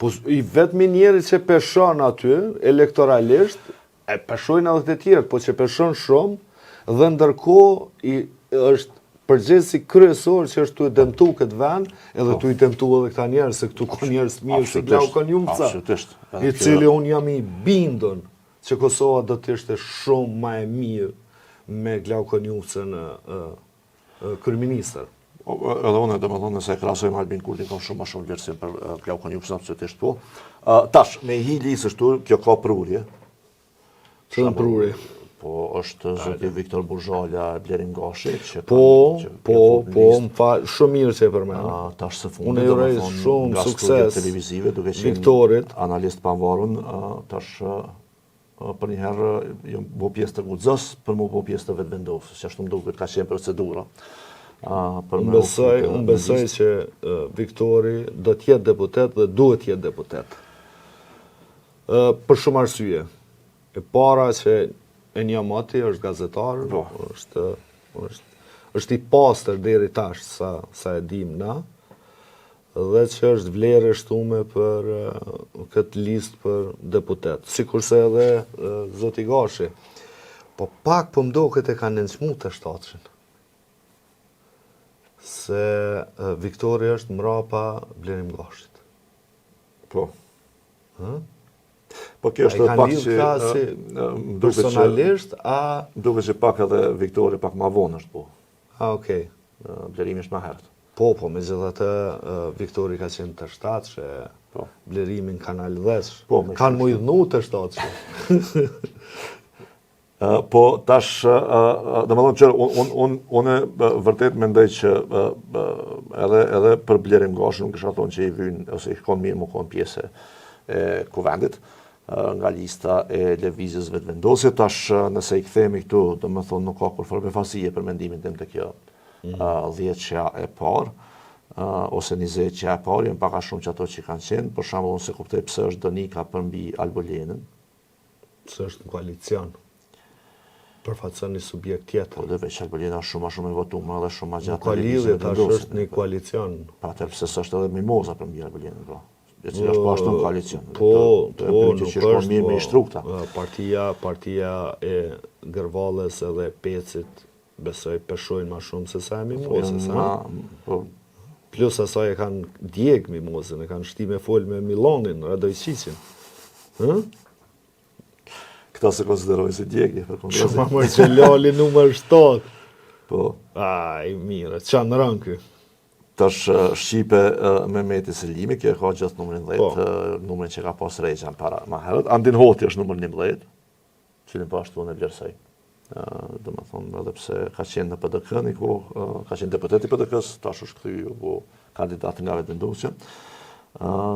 Po i vetmi njeri që peshon aty elektoralisht, e peshojnë edhe të tjerë, po që peshon shumë dhe ndërkohë është përgjegjësi kryesor që është tu e dëmtu këtë vend, edhe tu i dëmtu edhe këta njerëz, se këtu ka njerëz mirë si Glaukan Jumca, i cili unë jam i bindën që Kosova do të ishte shumë më e mirë me Glaukan Jumca në kryeministër. Edhe unë domethënë nëse e krahasojmë Albin Kurtin ka shumë më shumë vlerësim për Glaukan Jumca absolutisht po. Tash me hi listë këtu kjo ka prurje. Çfarë prurje? Po është zoti Viktor Burzhala, Blerim Gashi që shumë mirë që e përmend. Tash së fundi unë uroj shumë sukses televizive duke qenë Viktorit, analist pavarur, tash për një herë jam bo pjesë të guxos për më bo pjesë të vetëvendosur, që ashtu më duket ka qenë procedura. Unë besoj që Viktori do të jetë deputet dhe duhet të jetë deputet. Për shumë arsye. E para që Enja Mati është gazetar, është i pastër deri tash sa e dim na, dhe që është vlerë e shtume për këtë listë për deputet. Sikurse edhe zoti Gashi. Po pak po mdoket e kanë nënçmu të shtatëshin. Se Viktori është mrapa Blerim Gashit. Po. Po kjo është pak që personalisht duket që pak edhe Viktori pak më vonë është po. Okej. Blerimi është më herët. Po, megjithatë Viktori ka qenë të shtatshë, Blerimin kanë aldhesh. Kanë mujdhnu të shtatshë. Po tash domethënë që unë vërtet mendoj që edhe për Blerim Gashin nuk kisha thonë që i vyn ose i shkon mirë më kon pjesë e kuvendit nga lista e lëvizjes vetëvendosje. Tash nëse i kthehemi këtu, domethënë nuk ka kurrë befasie për mendimin tim të kjo 10-qa e parë ose 20-qa e parë, janë pak a shumë që ato që kanë qenë, për shembull unë se kuptoj pse është Donika përmbi Albolenën. Pse është në koalicion. Përfaqëson një subjekt tjetër. Po dhe veç Albolena është shumë a shumë e votuar edhe shumë a gjatë. Koalicioni tash është një koalicion. Patër pse s'është edhe Mimoza përmbi Albolenën, po. E cila është po ashtu në koalicion. Nuk është mirë me instrukta. Partia e Gërvallës edhe Pecit besoj peshojnë më shumë se sa e Mimozës, plus asaj e kanë djeg Mimozën, e kanë shti me fol me Milanin, Radojqiqin. Këta se konsiderojnë si djegje për kongresin. Shumë më që lali numër 7. Po. Aj, mire, qanë rënë kë? Tash Shqipe Mehmeti Selimi, kjo e ka gjithë numërin 10, numërin që ka pas Rejgjan para ma herët. Andin Hoti është numër 11, cilin po ashtu në vlerësoj. Dhe më thonë, edhe pse ka qenë në PDK, ka qenë deputet i PDK-s, tash është këthy kandidat nga vetëvendosja.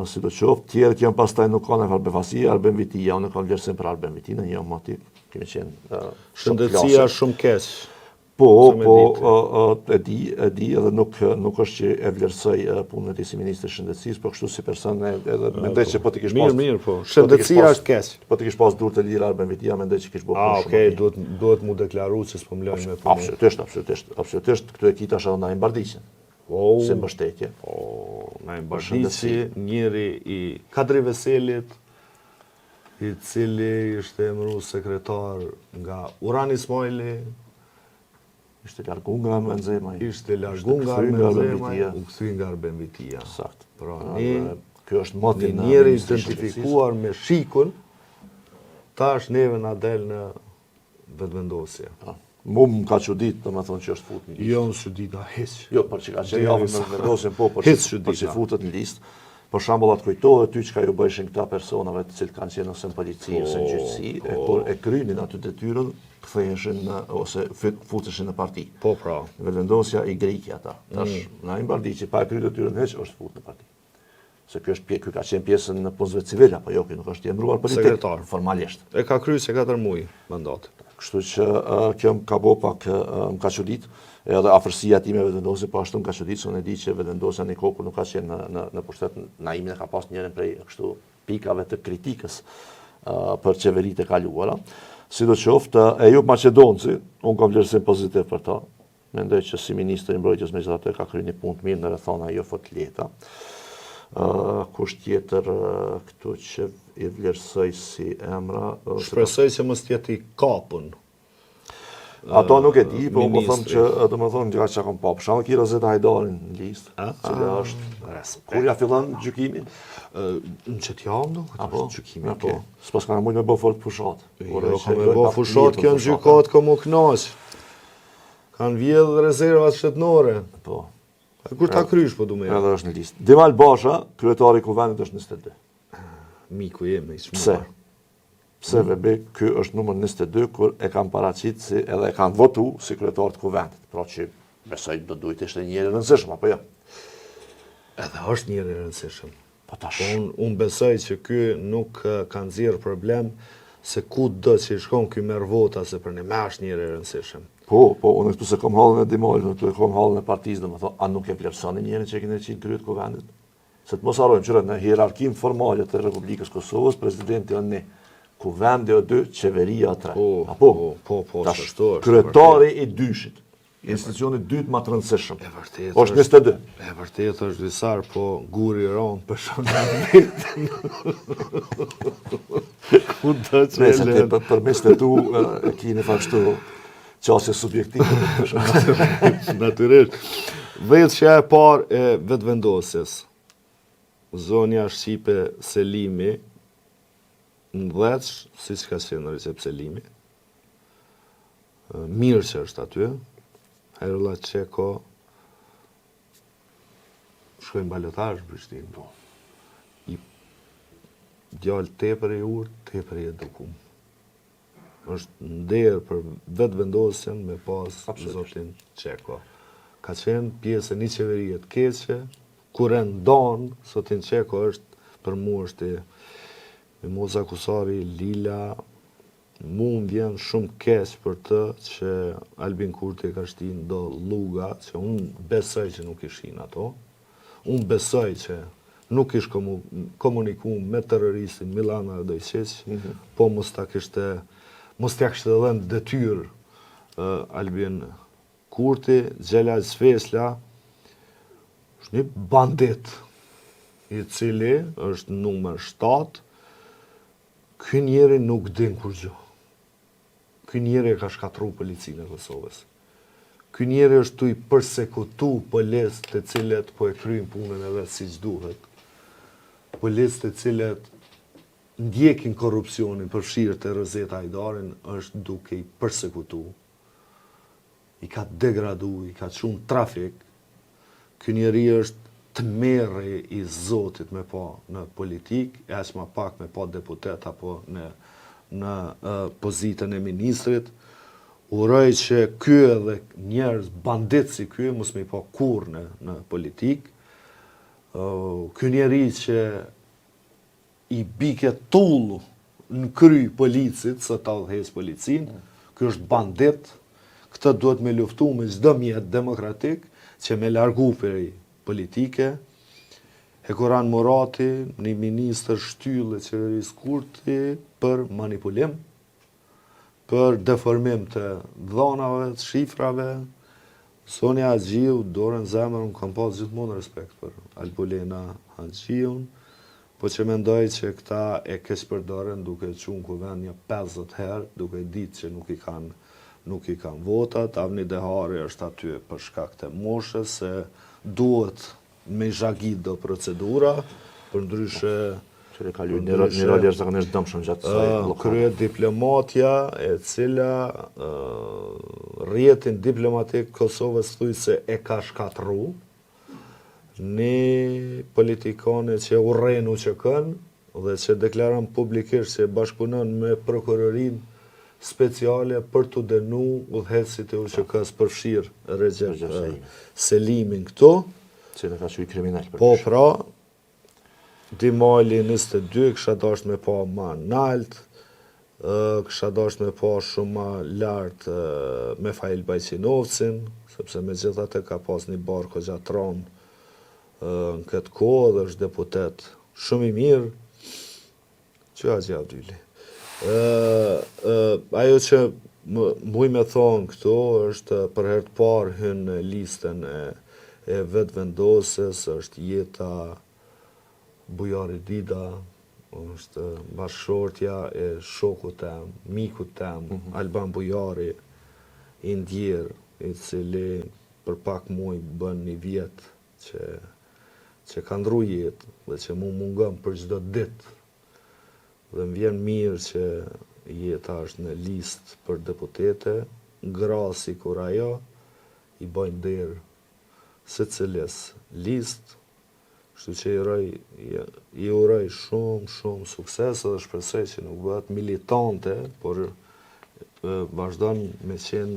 Si do qoftë, tjerët janë pastaj nuk kanë farë befasie, Arben Vitia, unë kam vlerësim për Arben Vitia, në një motiv, kemi qenë shëndetësia shumë keq. Po, e di edhe nuk është që e vlerësoj punën e tij si ministri i shëndetësisë, por kështu si person edhe mendoj që po të kish pas. Mirë, po. Shëndetësia është keq. Po të kish pas durë të lira Arben Vitia, mendoj që kish bërë shumë. Okej, duhet mu deklaruar se s'po mlojmë me punë. Absolutisht. Këtu e kitash edhe ndaj Bardhiqin. si mbështetje. Na i mbështeti njëri i Kadri Veselit, i cili ishte emëruar sekretar nga Uran Ismaili, Ishte largu nga Menzemaj. ishte largu nga Menzemaj, u kthye nga Arben Vitia. Sakt. Pra, Kjo është moti një në njeri Ministrisë së identifikuar me shikun, tash neve na del në vetëvendosje. Mu më ka çudit, domethënë që është fut në listë. Jo, në çudita hiç. Jo, për që ka qenë javën me vendosjen, po, për Hiç që çudita. futet në listë. Për shembull, atë kujtohet ty çka ju bëjshin këta personave të cilët kanë qenë ose në polici ose në gjyqësi, kur e krynin aty detyrën, ktheheshin ose futeshin në parti. Po pra. Vetëvendosja i griki ata. Tash na i mbardi që pa e kryer detyrën hiç është fut në parti. Se ky është ky ka qenë pjesën në punëve civile, apo jo, ky nuk është i emëruar politik, Sekretar. formalisht. E ka kryer se 4 muaj mandat. Kështu që kjo më ka bo pak, më ka çudit, edhe afërsia time me vetëvendosje, po ashtu më ka çudit, se unë e di që vetëvendosja në kokë nuk ka qenë në pushtet, na imin e ka pas njërin prej kështu pikave të kritikës për qeveritë e kaluara. Sidoqoftë, e Jup Maqedonci, unë kam vlerësim pozitiv për ta. Mendoj që si ministri i mbrojtjes megjithatë ka kryer një punë të mirë në rrethana jo fort lehta. Kush tjetër këtu që i vlerësoj si emra. Shpresoj që mos jetë i kapun. Ato nuk e di, po më thëmë ministri. që do më thëmë që ka që kom pa. Për shkak ki Rozeta Hajdarin në listë, cila është kur ja fillon gjykimi? Në që t'jam do, Apo? është gjykimi Apo? ke. S'pas kanë mujtë me bë fort fushat. Jo, ka me bo fushat kjo në gjykat ka mu knaq. Kanë vjedh rezervat shtetnore. Po, A kur ta krysh po du me edhe është në listë. Dimal Basha, kryetari i kuvendit është 22. miku jemi i Pse? shmuar. Pse VB, ky është numër 22, kur e kanë paraqit si edhe e kanë votu si kryetar të kuvendit. Pra që besoj do duhet ishte njëri rëndësishëm, apo jo? Edhe është njëri i rëndësishëm. Po tash. Unë besoj që ky nuk ka nxjerr problem se ku do që i shkon ky merr vota se për ne më është njëri i rëndësishëm. Po, unë këtu se kom hallën e Dimalit, këtu e kom hallën e partisë, domethënë, a nuk e vlerësoni njërin që keni qenë kryet kuvendit? Se të mos harrojmë që në hierarkinë formale të Republikës Kosovës, presidenti është 1, kuvendi është 2, qeveria 3. Apo? Po, Tash, ashtu është. kryetari i dyshit, institucioni dytë më të rëndësishëm. E vërtet Është 22. E vërtet është visar, po guri ron për shumë ku do që Nëse ti për mes të tu e keni fashtu qasje subjektive. Natyrisht. Vetësia e parë e vetëvendosjes. Zonja Shqipe Selimi, në dheq, si që ka qenë në Recep Selimi. Mirë që është aty. Hajrullah Qeko, shkojnë balotash Prishtinë. Po. I djallë tepër i urtë, tepër i edukum. Është nderë për vetë vendosjen me pas zotin Qeko. Ka qenë pjesë e një qeverie të keqe, kur e ndonë, zotin Qeko është, për mu është i Moza Kusari, Lila, mu më vjen shumë keq për të që Albin Kurti ka shtinë do luga, që unë besoj që nuk ishin ato, unë besoj që nuk ish komuniku me terroristin Milana Radojqić, po mos t'ja kishte dhënë detyrë Albin Kurti. Xhelal Svesla është një bandit i cili është numër 7. Ky njeri nuk din kur gjë. Ky njeri e ka shkatru policinë e Kosovës. Ky njeri është tu i përsekutu policë të cilët po e kryjnë punën e vetë si që duhet. Policë të cilët ndjekin korrupsionin, përfshirë të Rozeta Hajdarin, është duke i përsekutu. I ka degradu, i ka qunë trafik. Ky njeri është të merri i zotit me pa në politik, e aq ma pak me pa deputet apo në pozitën e ministrit. Uroj që ky edhe njerëz bandit si ky mos me pa kur në politik. Ky njeri që i bike tullu në kry policit, së ta udhëhes policin, ky është bandit, këtë duhet me luftu me çdo mjet demokratik, që me largu për politike. Hekoran Morati, një ministër shtyllë e qeverisë Kurti për manipulim, për deformim të dhonave, të shifrave, Sonja Haxhiu, dorën zemër, unë kam pas gjithmonë respekt për Albolena Haxhiun, po që mendoj që këta e keqpërdoren duke qunë kuvend një 50 herë, duke ditë që nuk i kanë votat. Avni Dehari është aty për shkak të moshës, se duhet me zhagit do procedura, për ndryshe Që ka luajtur një rol jashtëzakonisht dëmshëm gjatë kësaj lokale. Kryet diplomatja e cila rrjetin diplomatik Kosovës thuj se e ka shkatru, një politikane që urrenu që kënë dhe që deklaron publikisht që bashkëpunon me prokurorin speciale për të denu udhëheqësit e UÇK-s përfshirë Recep Selimin këtu. Që ka qenë kriminal. Po pra, Dimali 22, kësha dasht me pa ma nalt, kësha dasht me pa shumë ma lartë Mihail Bajqinovcin, sepse me gjithate ka pas një barko gjatron në këtë kohë dhe është deputet shumë i mirë, që a gja dyli. Ajo që muj me thonë këto është për herë të parë hynë në listën e vetë vendosës, është Jeta Bujari Dida, është bashkëshortja e shokut tem, mikut tem, Alban Bujari, i ndjerë, i cili për pak muj bën një vjetë që ka ndru jetë dhe që mu mungëm për çdo ditë. Dhe më vjen mirë që Jeta është në listë për deputete, grasi kur ajo i bajnë derë se cilës listë. Kështu që i uroj shumë sukses dhe shpresoj që nuk bëhet militante, por vazhdon me qenë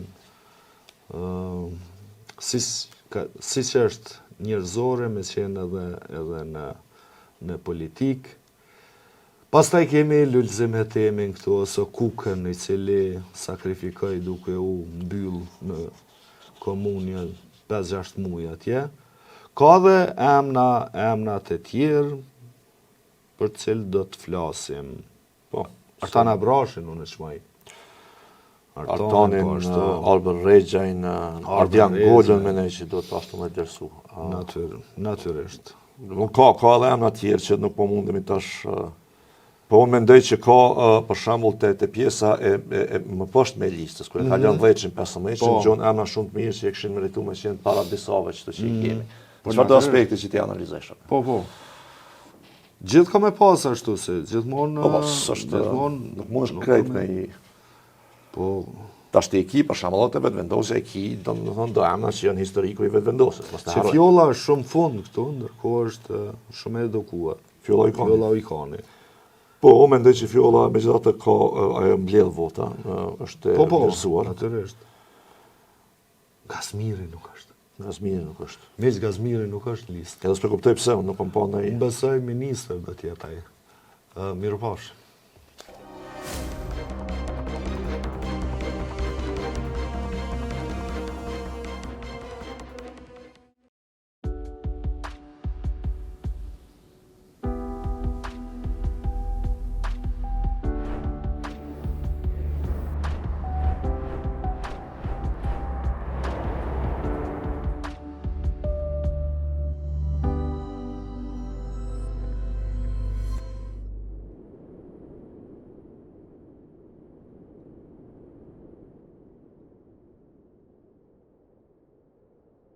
si që është njerëzore, me qenë edhe në politikë. Pastaj kemi Lulzim Hetemin këtu, ose Kukën, i cili sakrifikoj duke u mbyll në komunjën 5-6 muaj atje. Ka dhe emna të tjerë për cilë do të flasim. Po. Artana Brashin unë e shmaj. Artanin, Albert Regjajn, Ardian Gollën me ne që do të ashtu me dërsu. Natyrisht. Ka edhe emna tjerë që nuk po mundemi tash. Po unë mendoj që ka për shembull te pjesa e më poshtë me listës, kur e kalon 10-15, gjon emra shumë të mirë që e kishin merituar me qenë para disave që i kemi. Por çfarë aspekti që ti analizosh? Po. Gjithë ka me pas ashtu se gjithmonë Po, nuk mund të krejt me i. Po. Tash ti e ki, për shembull, te vetëvendosja e ki, domethënë do emra që janë historiku i vetëvendosjes. Që Fjolla është shumë fund këtu, ndërkohë është shumë edukuar. Fjolla Ikani. Po, unë mendoj që Fjolla megjithatë ka ajo mbledh vota, është e vlerësuar. Po, natyrisht. Gazmiri nuk është. Mec Gazmiri nuk është listë. Edhe s'e kuptoj pse, unë nuk kam pa ndonjë. Unë besoj ministër do të jetë ai. Mirupafshim.